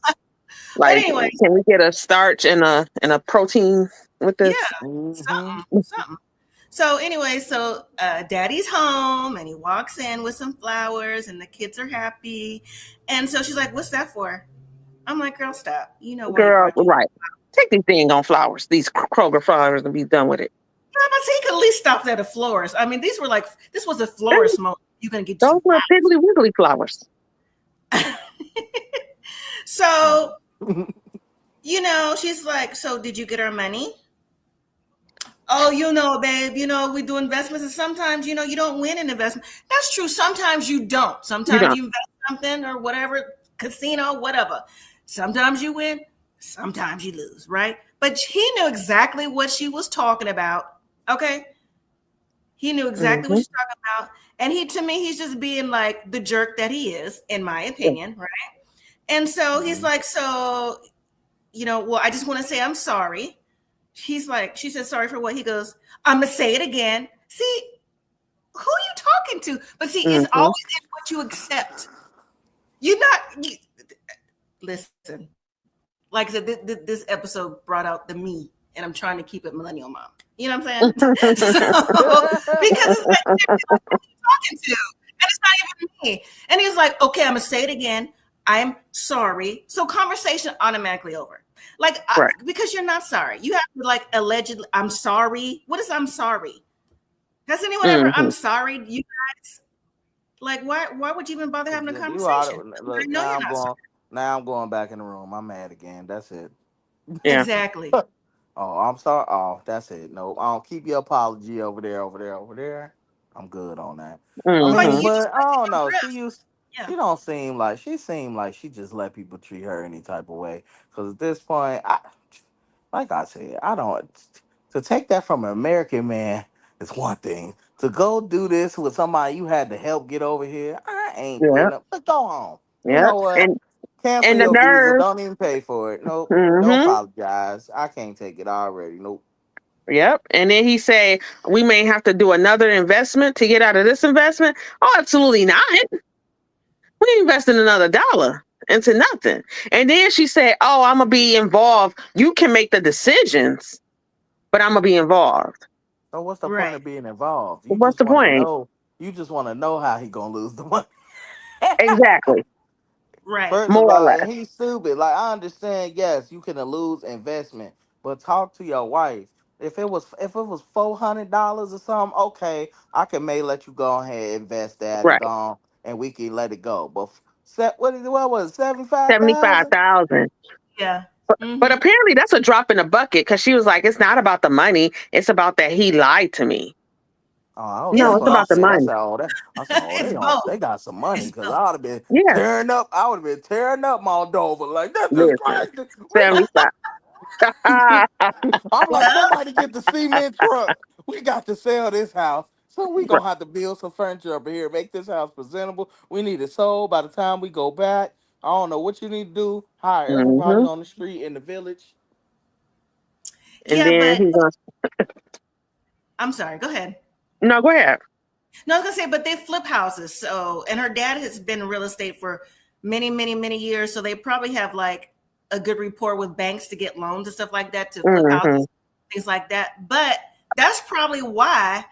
But Like, anyway, can we get a starch and a protein with yeah, this? Mm-hmm. something. So anyway, daddy's home and he walks in with some flowers and the kids are happy. And so she's like, what's that for? I'm like, girl, stop. You know why he Girl, brought you. right. Take these dang on flowers, these Kroger flowers, and be done with it. He could at least stop at a florist. I mean, this was a And florist moment. You're going to get those some were piggly wiggly flowers. flowers. So, she's like, so did you get our money? Oh, babe, we do investments and sometimes, you don't win an investment. That's true. Sometimes you don't. You Sometimes know, you invest something or whatever, casino, whatever. Sometimes you win, sometimes you lose, right? But he knew exactly what she was talking about. Okay. He knew exactly what mm-hmm. she's talking about. And to me, he's just being like the jerk that he is, in my Yeah. opinion, right? And so he's like, well, I just want to say I'm sorry. She said, sorry for what? He goes, I'm going to say it again. See, who are you talking to? But see, it's Mm-hmm. always in what you accept. Listen, like I said, this episode brought out the me, and I'm trying to keep it millennial mom. You know what I'm saying? Because it's like, who are you talking to? And it's not even me. And he's like, okay, I'm going to say it again. I'm sorry. So conversation automatically over. Like, Right. because you're not sorry. You have to allegedly, I'm sorry. What is I'm sorry? Has anyone ever, Mm-hmm. I'm sorry, you guys? Like, why would you even bother having a You ought conversation? to, I look, know you're not sorry. now I'm going back in the room. I'm mad again. That's it. Yeah. Exactly. Oh, I'm sorry. Oh, that's it. No, I'll keep your apology over there. I'm good on that. I But Mm-hmm. mean, you but I don't your know. drift. Yeah. She don't seem like she just let people treat her any type of way. Because at this point, like I said, I don't to take that from an American man is one thing. To go do this with somebody you had to help get over here, I ain't Yeah, putting up. But go home. You yeah, know what? Cancel and the your visa. nerve. Don't even pay for it. Nope. Don't Mm-hmm. apologize. I can't take it already. Nope. Yep. And then he say we may have to do another investment to get out of this investment. Oh, absolutely not. We ain't investing another dollar into nothing. And then she said, "Oh, I'm gonna be involved. You can make the decisions, but I'm gonna be involved." So what's the point Right. of being involved? Well, what's the point? You just want to know how he gonna lose the money. Exactly. Right. First of More or all, less. and he's stupid. Like I understand, yes, you can lose investment, but talk to your wife. If it was $400 or something, okay, I can may let you go ahead and invest that and Right. go on, and we can let it go. But what was it, 75,000? 75,000. Yeah. But Mm-hmm. apparently that's a drop in the bucket because she was like, it's not about the money. It's about that he lied to me. Oh, It's No, that's it's what I about both. the said. I money. said, It's they both. got some money It's because both. I would have been Yeah. tearing up. I would have been tearing up Moldova. Like this is Listen, crazy. 75. I'm like, Well, somebody get the cement truck. We got to sell this house. So we gonna have to build some furniture up here, make this house presentable. We need it sold by the time we go back. I don't know what you need to do. Hire everybody Hmm. on the street in the village. And yeah, then but he's going to, I'm sorry. Go ahead. no, go ahead. No, I was gonna say, but they flip houses. So, and her dad has been in real estate for many, many, many years. So they probably have like a good rapport with banks to get loans and stuff like that to flip Hmm. houses, things like that. But that's probably why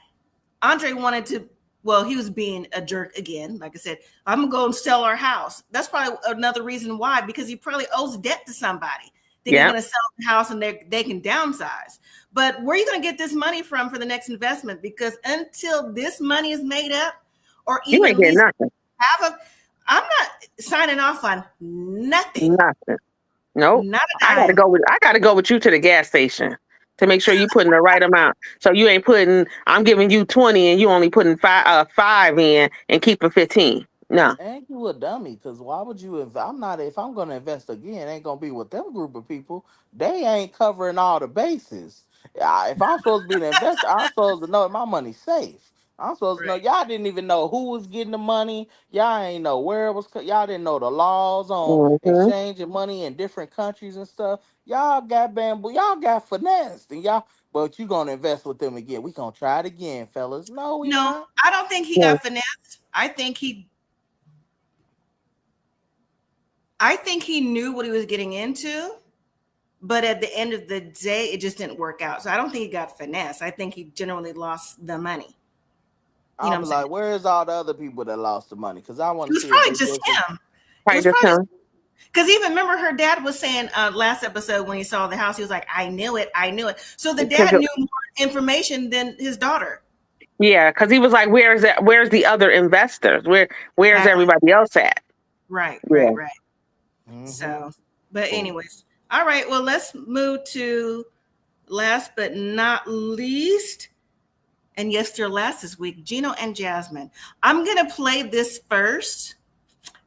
Andrei wanted to. Well, he was being a jerk again. Like I said, I'm gonna go and sell our house. That's probably another reason why, because he probably owes debt to somebody. Think he's Yeah. gonna sell the house and they can downsize. But where are you gonna get this money from for the next investment? Because until this money is made up, or You even ain't at getting least nothing. half of, I'm not signing off on nothing. Nothing. Nope. Not a I gotta dime. go with you to the gas station to make sure you putting the right amount. So you ain't putting. I'm giving you 20 and you only putting five in and keeping 15. No. Ain't you a dummy? Because why would you invest? I'm not. If I'm going to invest again, ain't going to be with them group of people. They ain't covering all the bases. If I'm supposed to be an investor, I'm supposed to know that my money's safe. I'm supposed to know. Right. Y'all didn't even know who was getting the money. Y'all ain't know where it was. Y'all didn't know the laws on Hmm. exchanging money in different countries and stuff. Y'all got bamboo. Y'all got finessed, and y'all. But you gonna invest with them again? We gonna try it again, fellas. No, we No, not. I don't think he Yeah. got finessed. I think he knew what he was getting into, but at the end of the day, it just didn't work out. So I don't think he got finesse. I think he generally lost the money. You know I'll what I'm be saying? like, where's all the other people that lost the money? Because I It want to was see if probably they just just as him. It Probably was just probably just him. because even remember her dad was saying last episode when he saw the house, he was like, I knew it. I knew it. So the Because dad knew more information than his daughter. yeah, because he was like, "Where's that? Where's the other investors? Where's Exactly. everybody else at?" Right, right, Yeah. right. mm-hmm. So, but Cool. anyways, all right. Well, let's move to last but not least. And yes, their last this week, Gino and Jasmine. I'm gonna play this first,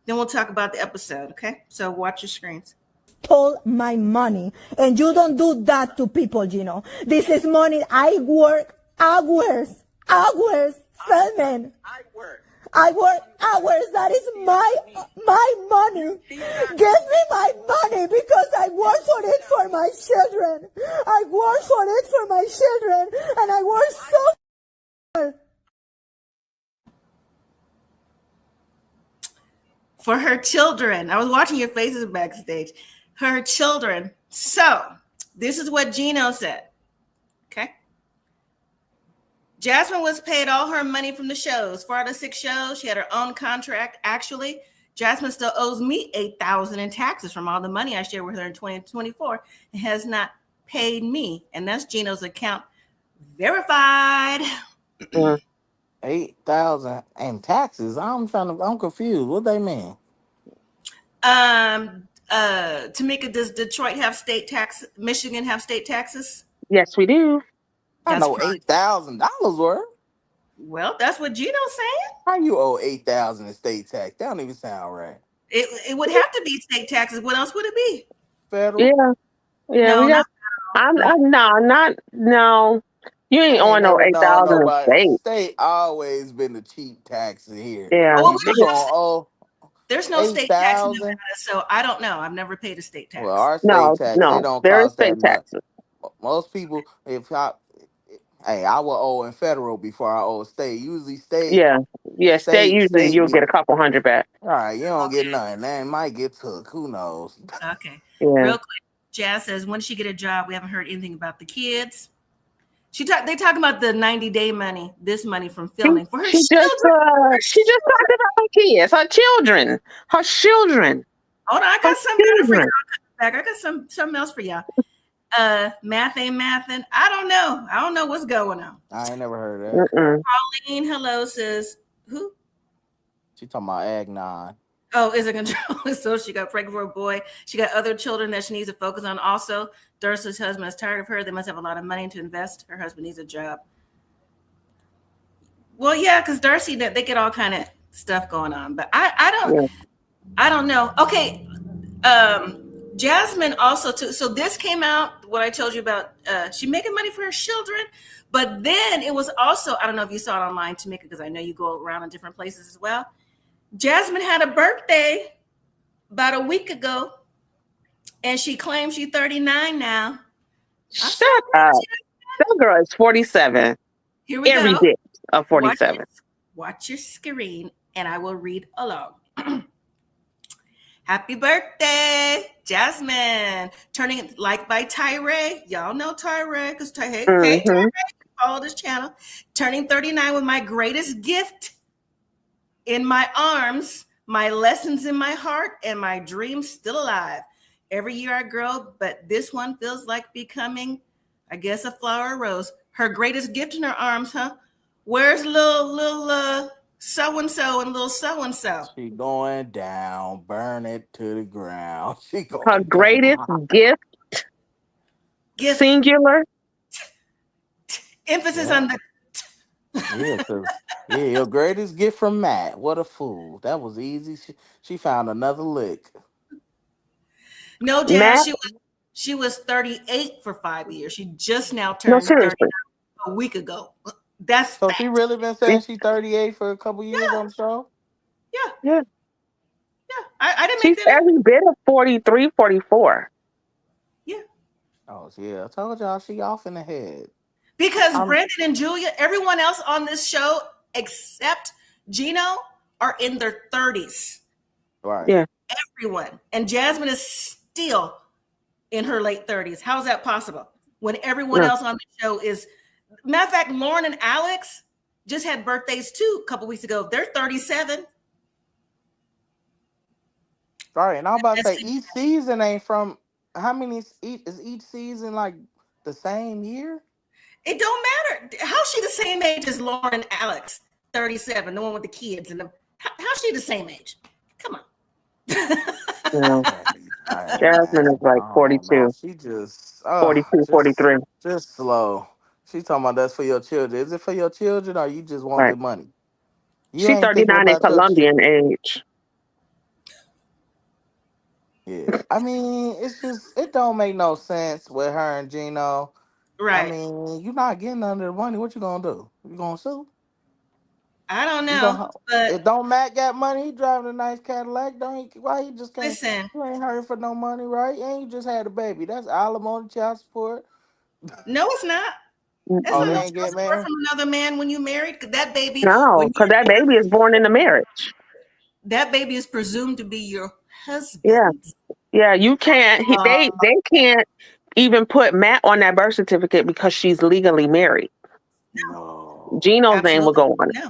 then we'll talk about the episode. Okay, so watch your screens. Stole my money. And you don't do that to people, you know. This is money I work hours filming. I work hours. That is my money. Give me my money because I work for it for my children. I work for it for my children, and I work so hard. For her children. I was watching your faces backstage. Her children. So, this is what Gino said. Okay. Jasmine was paid all her money from the shows. 4 out of 6 shows. She had her own contract. Actually, Jasmine still owes me $8,000 in taxes from all the money I shared with her in 2024 and has not paid me. And that's Gino's account verified. Mm. 8,000 and taxes. I'm confused. What they mean? Tamika, does Detroit have state tax? Michigan have state taxes? Yes, we do. I That's know probably $8,000 worth. Well, that's what Gino's saying. How you owe $8,000 in state tax? That don't even sound right. It would have to be state taxes. What else would it be? Federal? Yeah, yeah, No, we got. not No. You ain't I ain't owing no never known 8,000 in nobody. state. State always been the cheap tax in here. Yeah, Oh, If you gonna owe there's no state tax in 8,000, Nevada, so I don't know. I've never paid a state well, tax. our state tax they no, don't there is cost that state much. taxes. Most people, hey, I will owe in federal before I owe state. Usually, Yeah, state usually state you'll be get a couple hundred back. all right. You don't get nothing. That might get took. Who knows? Okay. Yeah, Real quick, Jazz says, when did she get a job? We haven't heard anything about the kids. They talk about the 90-day money, this money from filming for her she children. she just talked about her kids, her children. Hold on, I got something better for y'all. I got something else for y'all. Math ain't mathin'. I don't know what's going on. I ain't never heard of that. Pauline, hello, says who? She talking about eggnog. Oh, is it control? So she got pregnant for a boy. She got other children that she needs to focus on. Also, Darcey's husband is tired of her. They must have a lot of money to invest. Her husband needs a job. Well, yeah, because Darcey, they get all kind of stuff going on. But I don't know. Okay, Jasmine also too. So this came out. What I told you about. She making money for her children. But then it was also, I don't know if you saw it online, Tamika, because I know you go around in different places as well. Jasmine had a birthday about a week ago, and she claims she's 39 now. Shut up. That girl is 47. Here we Every go. bit of 47. Watch your screen, and I will read along. Happy birthday, Jasmine. Turning like by Tyree. Y'all know Tyree, because hey, Tyree, follow this channel. Turning 39 with my greatest gift in my arms, my lessons in my heart, and my dreams still alive. Every year I grow, but this one feels like becoming, I guess, a flower rose. Her greatest gift in her arms, huh? Where's little so-and-so and little so-and-so? She going down, burn it to the ground. She going Her greatest gift, singular. Emphasis on the your greatest gift from Matt. What a fool. That was easy. She found another lick. No, Jazz, she was 38 for 5 years. She just now turned 39 a week ago. That's so fact. she really been saying she's 38 for a couple years on the show? Yeah. I didn't She's make that every bit of 43, 44. Yeah. Oh, yeah. I told y'all she off in the head. Because Brandon and Julia, everyone else on this show except Gino are in their 30s. Right. Yeah. Everyone. And Jasmine is still in her late 30s. How is that possible? When everyone else on the show is, matter of fact, Loren and Alex just had birthdays too a couple weeks ago. They're 37. Right. And I'm about to say each season ain't from how many is each season like the same year? It don't matter. How's she the same age as Loren and Alex? 37, the one with the kids. And how's she the same age? Come on. Jasmine is like 42. She just 42, 43. Just slow. She talking about that's for your children. Is it for your children or you just want the money? She's 39 in Colombian age. Yeah. I mean, it's just, it don't make no sense with her and Gino. Right. I mean, you're not getting under the money. What you gonna do? You gonna sue? I don't know. But it don't Matt got money. He driving a nice Cadillac. Why he just can't? Listen. You ain't hurting for no money, right? And you just had a baby. That's alimony, child support. No, it's not. That's not no child support from another man when you married. Because that baby. No, because that baby is born in the marriage. That baby is presumed to be your husband. Yeah. You can't. They can't even put Matt on that birth certificate because she's legally married. No. Gino's name will go on it. No.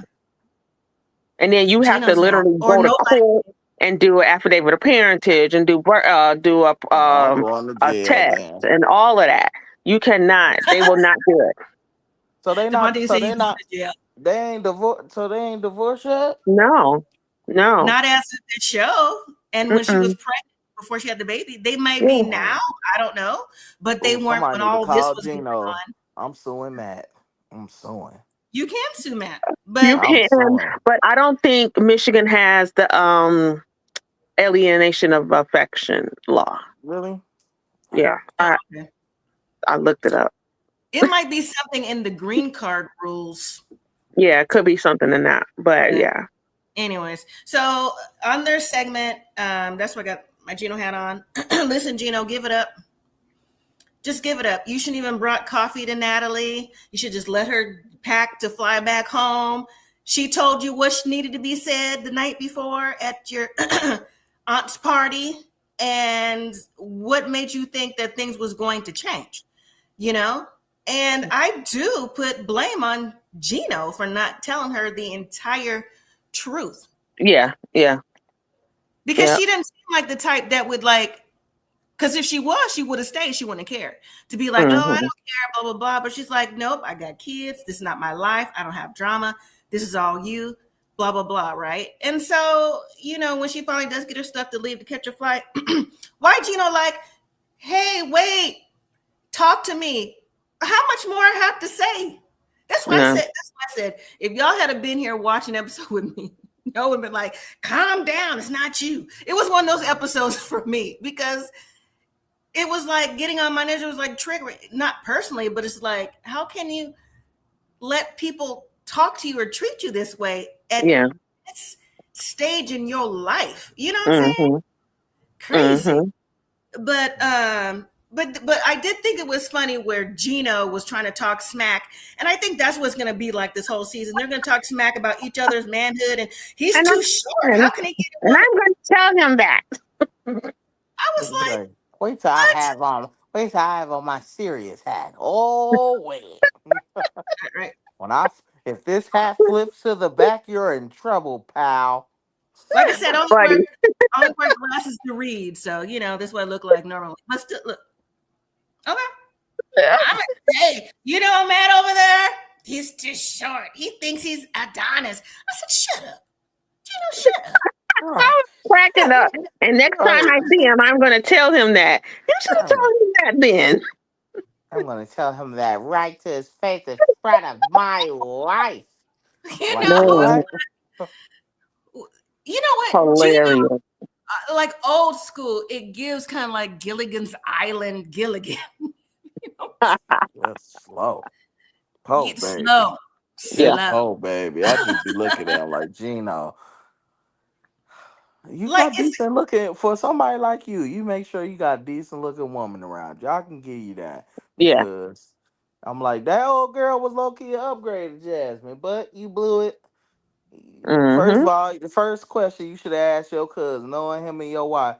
And then you have to literally go to court and do an affidavit of parentage and do a test and all of that. You cannot. They will not do it. So they not. They ain't divorced. So they ain't divorced yet. No. Not as the show. And when she was pregnant before she had the baby, they might be now. I don't know, but they weren't when all this was going on. I'm suing Matt. I'm suing. You can sue Matt, You But I'm can, sorry. but I don't think Michigan has the alienation of affection law. Really? Yeah, okay. I looked it up. It might be something in the green card rules. Yeah, it could be something in that, but yeah. Anyways, so on their segment, that's why I got my Gino hat on. Listen, Gino, give it up. Just give it up. You shouldn't even brought coffee to Natalie. You should just let her pack to fly back home. She told you what needed to be said the night before at your aunt's party, and what made you think that things was going to change, you know? And I do put blame on Gino for not telling her the entire truth, Yeah, yeah, because yeah. she didn't seem like the type that would like, because if she was, she would have stayed. She wouldn't have cared to be like, oh, I don't Hmm. care, blah, blah, blah. But she's like, nope, I got kids. This is not my life. I don't have drama. This is all you, blah, blah, blah. Right. And so, when she finally does get her stuff to leave to catch her flight, why Gino like, hey, wait, talk to me. How much more I have to say? That's why No. I said, if y'all had been here watching episode with me, y'all would have been like, calm down. It's not you. It was one of those episodes for me because it was like getting on my nerves. It was like triggering, not personally, but it's like, how can you let people talk to you or treat you this way at Yeah. this stage in your life? You know what I'm saying? Hmm. Crazy. Hmm. But I did think it was funny where Gino was trying to talk smack, and I think that's what's going to be like this whole season. They're going to talk smack about each other's manhood, and he's And too short. How can he get a I'm woman? going to tell him that. I was like, Like, wait till I what? have on. Wait till I have on my serious hat. Oh wait. Right. When if this hat flips to the back, you're in trouble, pal. Like I said, Buddy. I only wear glasses to read, so this is what I look like normally. But still, look, okay. Hey, Matt over there? He's too short. He thinks he's Adonis. I said, shut up, Gino. Shut up. Right. Cracking up. And next time Right. I see him, I'm going to tell him that. You should have I'm, told him that then. I'm gonna tell him that right to his face in front of my wife. You Like No, know, what? you know what, Gino? hilarious. Like old school, it gives kind of like Gilligan's Island Gilligan. Just slow. Oh baby. Slow, Yeah. slow. Oh baby. I just be looking at him like Gino. You Like got it's decent looking for somebody like you. You make sure you got a decent looking woman around you. I can give you that Yeah. because I'm like that old girl was low key upgraded, Jasmine, but you blew it. First Hmm. of all, the first question you should ask your cousin, knowing him and your wife,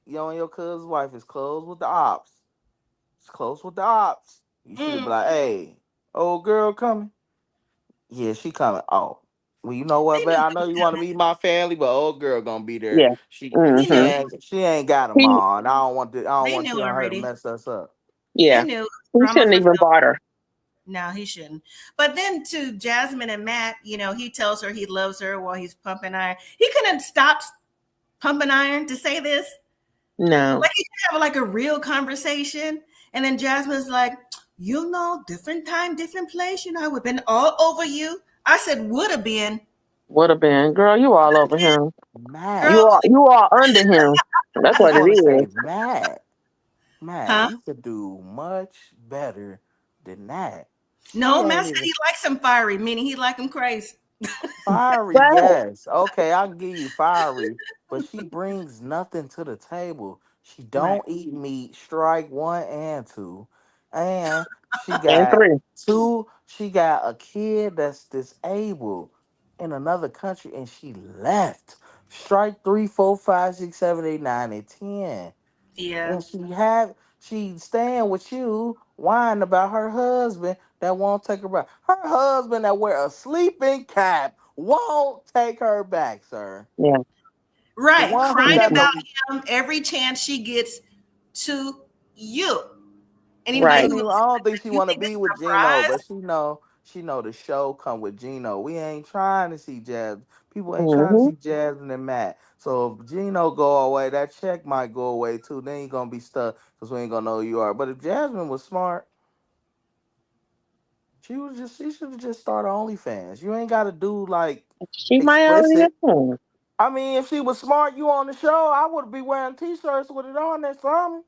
you and your cousin's wife is close with the ops. It's close with the ops. You should have mm, been like, hey, old girl coming. Yeah, she coming. Oh, well, you know what, they man? knew I it know was you want to coming. meet my family, but old girl gonna be there. Yeah. They knew it. She ain't got them He, on. I don't They want knew you and her to already. mess us up. They yeah. knew it was He drama shouldn't for even film. bought her. No, he shouldn't. But then to Jasmine and Matt, he tells her he loves her while he's pumping iron. He couldn't stop pumping iron to say this. No. Like he could have like a real conversation. And then Jasmine's like, different time, different place. I would have been all over you. I said, would have been. Would have been. Girl, you all over him. Matt, Girl, You all under him. That's I just what it want to say, is. Matt, huh? you could do much better than that. She No, ain't Matt said even he likes him fiery, meaning he like him crazy. fiery. But Yes, okay, I'll give you fiery, but she brings nothing to the table. She Right. don't eat meat. Strike one and two, and she and got three. two. She got a kid that's disabled in another country, and she left. Strike three, four, five, six, seven, eight, nine, and 10. Yeah. And she staying with you, whining about her husband that won't take her back. Her husband that wear a sleeping cap won't take her back, sir. Yeah. The Right. one who Crying got Mhm. about the him every chance she gets to you. Anybody Right. who I don't think she you want to think it's be a with Gino, surprise? but she know the show come with Gino. We ain't trying to see Jazz. People ain't trying to Hmm. see Jasmine and Matt. So if Gino go away, that check might go away too. Then you gonna be stuck because we ain't gonna know who you are. But if Jasmine was smart, She should have just started OnlyFans. You ain't got to do like She might already explicit. have. I mean, if she was smart, you on the show, I would be wearing t-shirts with it on there. Something.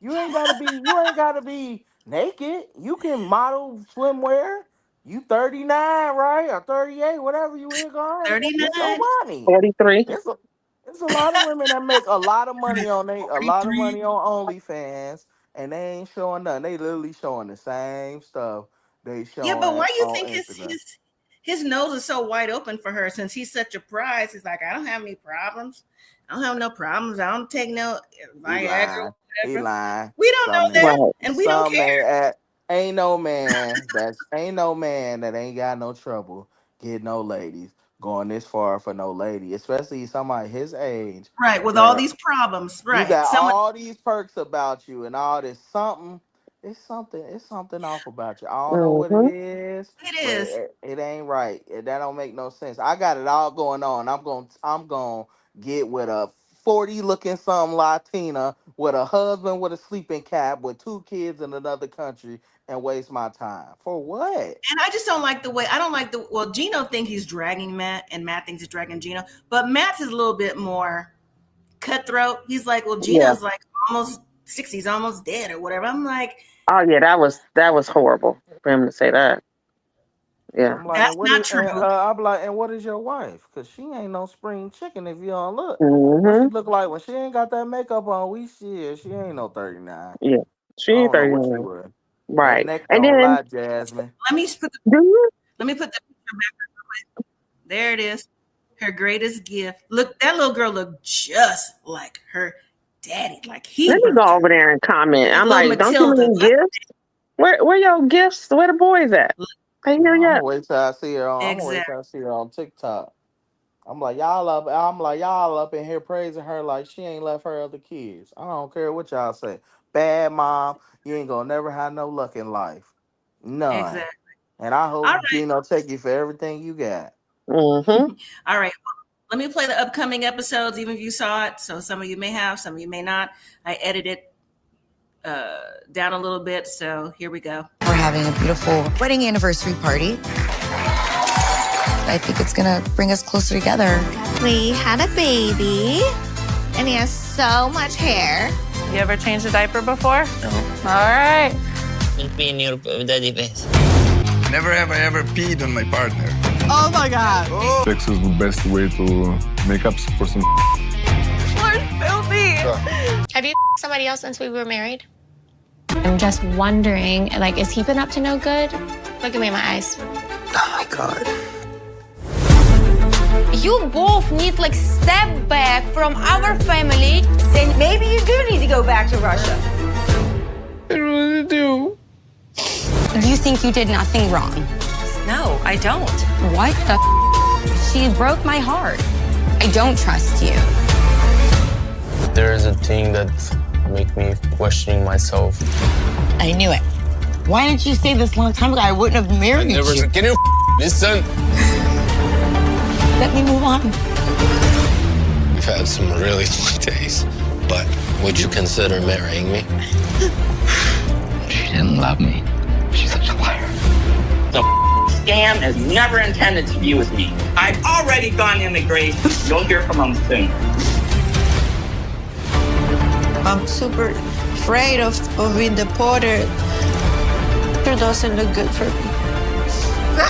You ain't gotta be naked. You can model swimwear. You 39, right? Or 38, whatever you is going. Get your 39, money. 43. It's a it's a lot of women that make a lot of money on a lot of 43. money on OnlyFans and they ain't showing nothing. They literally showing the same stuff they Yeah, but showing why do you on think Instagram. his nose is so wide open for her since he's such a prize? He's like, I don't have any problems. I don't have no problems. I don't take no He Viagra, lying. He whatever. lying. We don't know Some that, Right. and we don't some care. may ain't no man that ain't got no trouble getting no ladies going this far for no lady, especially somebody his age. Right, with all That these problems. you Right. got Someone all these perks about you and all this something. It's something off about you. I don't know what it Mm-hmm. is, it but is. it ain't right. That don't make no sense. I got it all going on. I'm gonna get with a 40 looking some Latina with a husband with a sleeping cap with two kids in another country and waste my time for what? And I just don't like the way I don't like the well, Gino thinks he's dragging Matt, and Matt thinks he's dragging Gino, but Matt's is a little bit more cutthroat. He's like, well, Yeah. Gino's like almost 60, he's almost dead or whatever. I'm like, Oh yeah, that was horrible for him to say that. Yeah. I'm like, that's not true. I'm like, and what is your wife? Cause she ain't no spring chicken if you don't look. What she Mm-hmm. look like when she ain't got that makeup on? She ain't no 39. Yeah. She I ain't don't know what you 39. were. That Right. neck And don't then lie, Jasmine. Let me put the do you let me put the picture back real quick. There it is. Her greatest gift. Look, that little girl looked just like her daddy. Like he let me go birthed her. over there and comment. Look at I'm little like, don't you Matilda. mean gifts? Where your gifts? Where the boys at? Ain't No, here I'm gonna yet. wait till I see her on. I'm gonna wait Exactly. till I see her on TikTok. Y'all up in here praising her like she ain't left her other kids. I don't care what y'all say. Bad mom, you ain't gonna never have no luck in life. None. Exactly. And I All hope Gino take you for everything you got. Mm-hmm. right. All right. Let me play the upcoming episodes, even if you saw it. So some of you may have, some of you may not. I edited down a little bit. So here we go. We're having a beautiful wedding anniversary party. I think it's gonna bring us closer together. We had a baby, and he has so much hair. You ever changed a diaper before? No. All right. Just be in your daddy face. Never ever peed on my partner. Oh my God. Oh. Sex is the best way to make up for some. We're filthy. Have you somebody else since we were married? I'm just wondering, like, is he been up to no good? Look at me in my eyes. Oh my God. You both need like step back from our family. Then maybe you do need to go back to Russia. I really do. You think you did nothing wrong? No, I don't. What the She broke my heart. I don't trust you. There is a thing that make me questioning myself. I knew it. Why didn't you say this long time ago? I wouldn't have married you. Can you listen? Let me move on. We've had some really long days, but would you consider marrying me? She didn't love me. She's such a liar. The scam is never intended to be with me. I've already gone in the grave. You'll hear from them soon. I'm super afraid of being deported. It doesn't look good for me.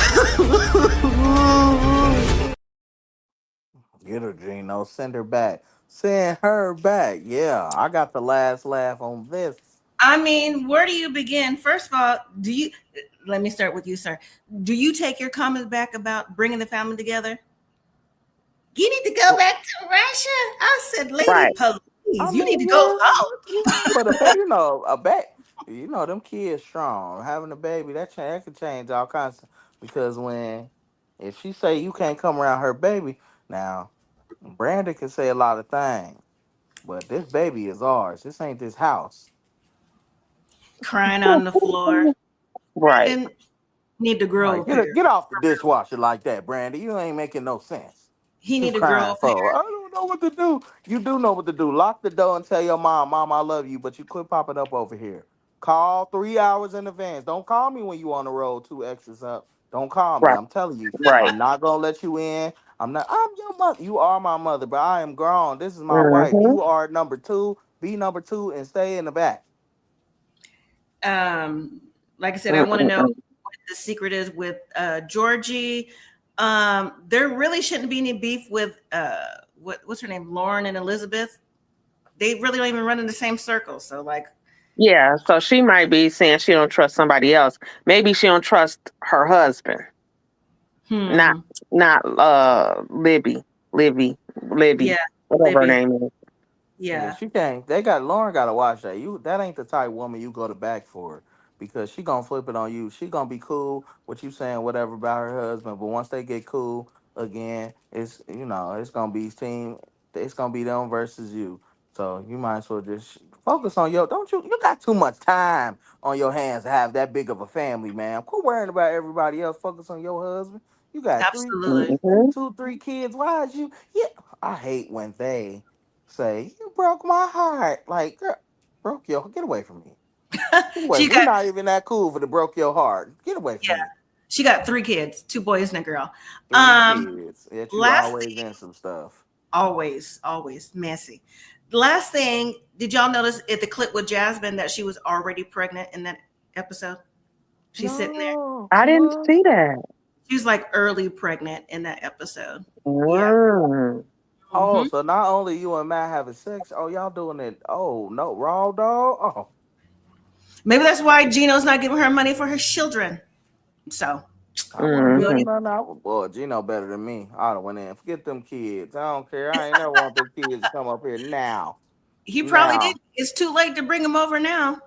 Get her, Gino. Send her back. Send her back. Yeah, I got the last laugh on this. I mean, where do you begin? First of all, let me start with you, sir. Do you take your comments back about bringing the family together? You need to go back to Russia. I said, lady, Right. police, I you need mean, to go home. But a back, them kids strong. Having a baby, that could change all kinds. Because if she say you can't come around her baby, now Brandon can say a lot of things, but this baby is ours. This ain't this house. Crying on the floor. Right. And need to grow Like, up here. get off the dishwasher like that, Brandon. You ain't making no sense. He You need to grow crying up for? here. I don't know what to do. You do know what to do. Lock the door and tell your mom, I love you, but you quit popping up over here. Call 3 hours in advance. Don't call me when you on the road 2 exes up. Don't call me. Right. I'm telling you, Right. I'm not gonna let you in. I'm your mother. You are my mother, but I am grown. This is my wife. Mm-hmm. You are number two. Be number two and stay in the back. Like I said, I want to know Mm-mm-mm. what the secret is with Georgie. There really shouldn't be any beef with what's her name, Loren and Elizabeth. They really don't even run in the same circle. So like, Yeah, so she might be saying she don't trust somebody else. Maybe she don't trust her husband. Not hmm, not Libby, yeah, whatever her Libby, name is. Yeah, yeah, she can't. They got Lauren. Got to watch that. That ain't the type woman you go to back for because she gonna flip it on you. She gonna be cool with you saying whatever about her husband, but once they get cool again, it's gonna be team. It's gonna be them versus you. So you might as well just focus on your. Don't you? You got too much time on your hands to have that big of a family, man. Quit worrying about everybody else. Focus on your husband. You got absolutely. Mm-hmm. 3 kids. Why is you? Yeah, I hate when they say, "You broke my heart." Like, girl, broke your get away from me. Get away. She We're got not even that cool for the broke your heart. Get away yeah, from me. she got 3 kids, 2 boys and a girl. Three Um, kids. That you last always in some stuff. always messy. Last thing, did y'all notice at the clip with Jasmine that she was already pregnant in that episode? She's sitting there. No, I she didn't was. see that. She was like early pregnant in that episode. Yeah. Mm. Oh, Hmm. so not only you and Matt having sex, oh y'all doing it. Oh no, raw dog. Oh, Maybe that's why Gino's not giving her money for her children. So I wouldn't we'll give Mm-hmm. him nothing. Boy, Gino better than me. I'd have went in. Forget them kids. I don't care. I ain't never want them kids to come up here now. he probably did. Now. It's too late to bring him over now.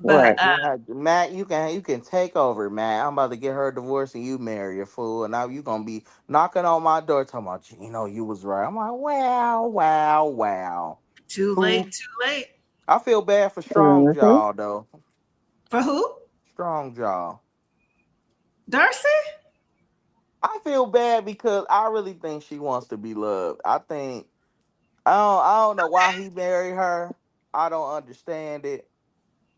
Right. But Yeah, Matt, you can take over, Matt. I'm about to get her a divorce and you marry a fool, and now you gonna be knocking on my door talking about you was right. I'm like, wow, wow, wow. too Who? late, too late. I feel bad for Strong Mm-hmm. Jaw though. For who? Strong Jaw. Darcey? I feel bad because I really think she wants to be loved. I don't know why he married her. I don't understand it.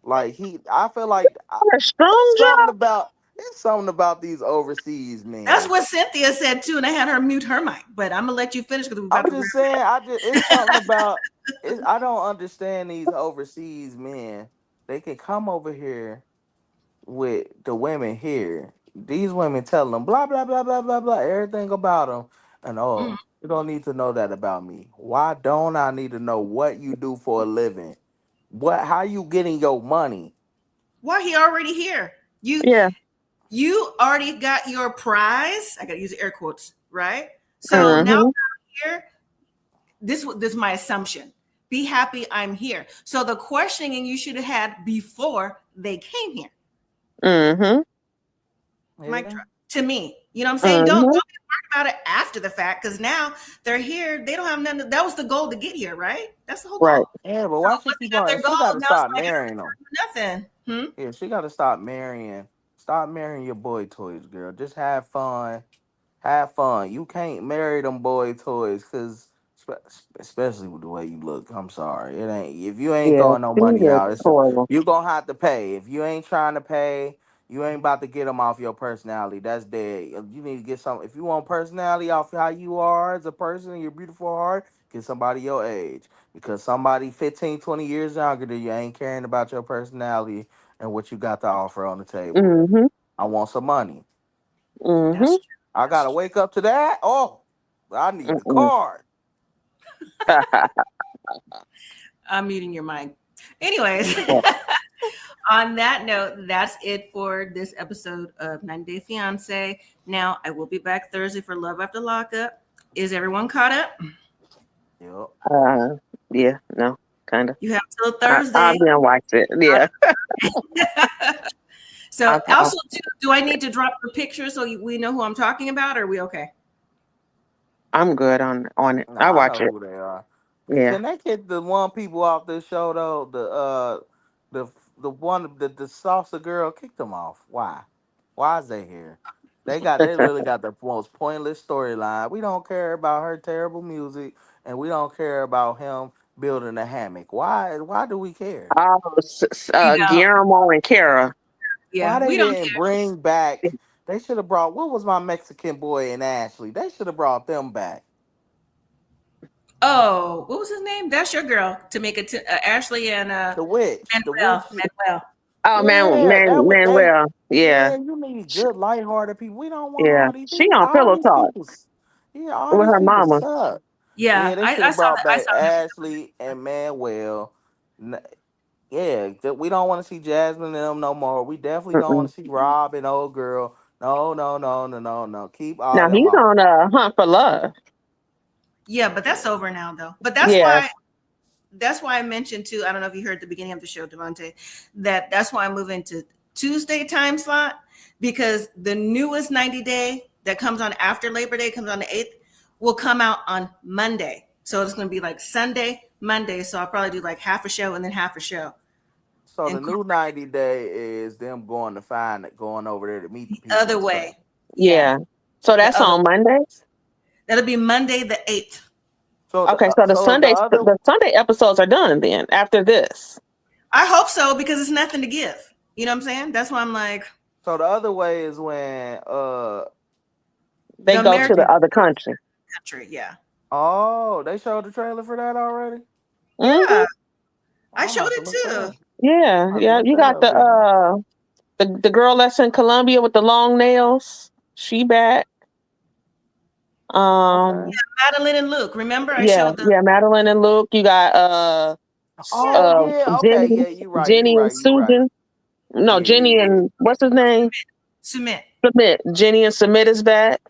Like I feel like A strong job. it's something about these overseas That's men. what Cynthia said too, and I had her mute her mic. But I'm gonna let you finish because we're about I'm to wrap just it saying, up. it's something about it. I don't understand these overseas men. They can come over here with the women here. These women tell them blah blah blah blah blah blah everything about them, and Mhm. you don't need to know that about me. Why don't I need to know what you do for a living? How you getting your money? Why he already here? Yeah. You already got your prize. I gotta use air quotes, right? So now Mm-hmm. I'm here. This is my assumption. Be happy I'm here. So the questioning you should have had before they came here. Mm-hmm. Mic Yeah. drop. To me. You know what I'm saying? Don't Mm-hmm. be worried about it after the fact because now they're here. They don't have nothing. That was the goal to get here, right? That's the whole Right. goal. Yeah, but So why she once they keep got on? their goal, She got to now it's stop like marrying them. nothing. Hmm? Yeah, she got to stop marrying. Stop marrying your boy toys, girl. Just have fun. Have fun. You can't marry them boy toys because, especially with the way you look. I'm sorry, it ain't. If you ain't Yeah. throwing no She money is out, horrible. you gonna have to pay. If you ain't trying to pay, you ain't about to get them off your personality. That's dead. You need to get some. If you want personality off how you are as a person, your beautiful heart, get somebody your age. Because somebody 15, 20 years younger than you ain't caring about your personality and what you got to offer on the table. Mm-hmm. I want some money. Mm-hmm. That's true. I That's gotta true. wake up to that. Oh, I need the Mm-mm. card. I'm muting your mic. Anyways, on that note, that's it for this episode of 90 Day Fiance. Now, I will be back Thursday for Love After Lockup. Is everyone caught up? Yep. uh, yeah, no, kind of. You have till I'll Thursday. be and watch it. Yeah. So, I, also, do I need to drop the picture so we know who I'm talking about? Or are we okay? I'm good on it. I Nah, I watch know it. who they are. Yeah. Can they get the one people off this show though? The the one the salsa girl kicked them off. Why? Why is they here? They literally got the most pointless storyline. We don't care about her terrible music, and we don't care about him building a hammock? Why do we care? Oh, We don't. Guillermo and Kara. Why Yeah, they we don't didn't care. bring back? They should have brought. What was my Mexican boy and Ashley? They should have brought them back. Oh, what was his name? That's your girl, Tamika, Ashley and The witch. The witch. Manuel. Oh, Yeah, that would they. Manuel. Yeah, Yeah, you need good, lighthearted people. We don't want yeah. all these. She on All Pillow these Talk people. Yeah, all with these her people mama. suck. Yeah, Yeah, they should I have saw brought that. I back saw that. Ashley and Manuel. Yeah, we don't want to see Jasmine and them no more. We definitely don't want Mm-mm. to see Rob and old girl. No, no, no, no, no, no. Keep all Now them he's out. on a hunt for love. Yeah, but that's over now, though. But Yeah. that's why I mentioned too. I don't know if you heard at the beginning of the show, Devontae, that's why I'm moving to Tuesday time slot, because the newest 90-day that comes on after Labor Day, comes on the 8th, will come out on Monday. So it's going to be like Sunday, Monday. So I'll probably do like half a show and then half a show. So the new 90-day is them going over there to meet the people. Other and stuff. way. Yeah. So that's on Mondays? That'll be Monday the 8th. So okay, so the Sunday episodes are done then after this. I hope so, because it's nothing to give. You know what I'm saying? That's why I'm like. So the other way is when they go to the other country. Yeah. Oh, they showed the trailer for that already? Yeah. I showed it too. Yeah, yeah. You got the girl that's in Colombia with the long nails. She back. Yeah, Madeline and Luke. Remember, I showed them. Yeah, Madeline and Luke. You got okay, yeah, you're right. Jenny and Susan. No, Jenny and what's his name? Submit. Jenny and Submit is back.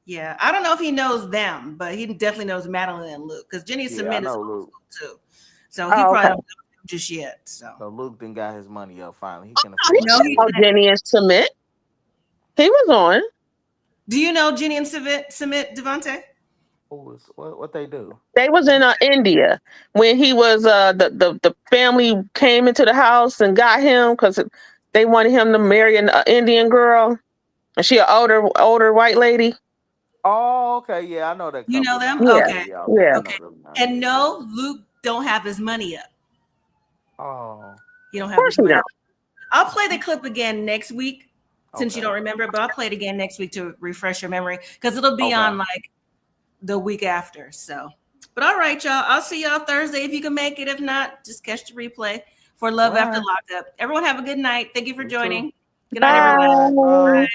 Yeah, I don't know if he knows them, but he definitely knows Madeline and Luke, because Jenny Submit is old school too. So he probably don't know them just yet. So Luke done got his money up finally. He can afford Jenny and Submit. He was on. Do you know Jenny and Submit, Devontae? What they do? They was in India when he was the family came into the house and got him because they wanted him to marry an Indian girl, and she an older white lady. Oh, okay, yeah, I know that. You know them? Yeah. Okay. Yeah. Okay. And no, Luke don't have his money up. Oh. You don't have his money up. I'll play the clip again next week since you don't remember, but I'll play it again next week to refresh your memory, because it'll be on like the week after. So, but all right, y'all. I'll see y'all Thursday if you can make it. If not, just catch the replay for Love After Lockup. Everyone have a good night. Thank you for joining. Good night, everyone. Bye.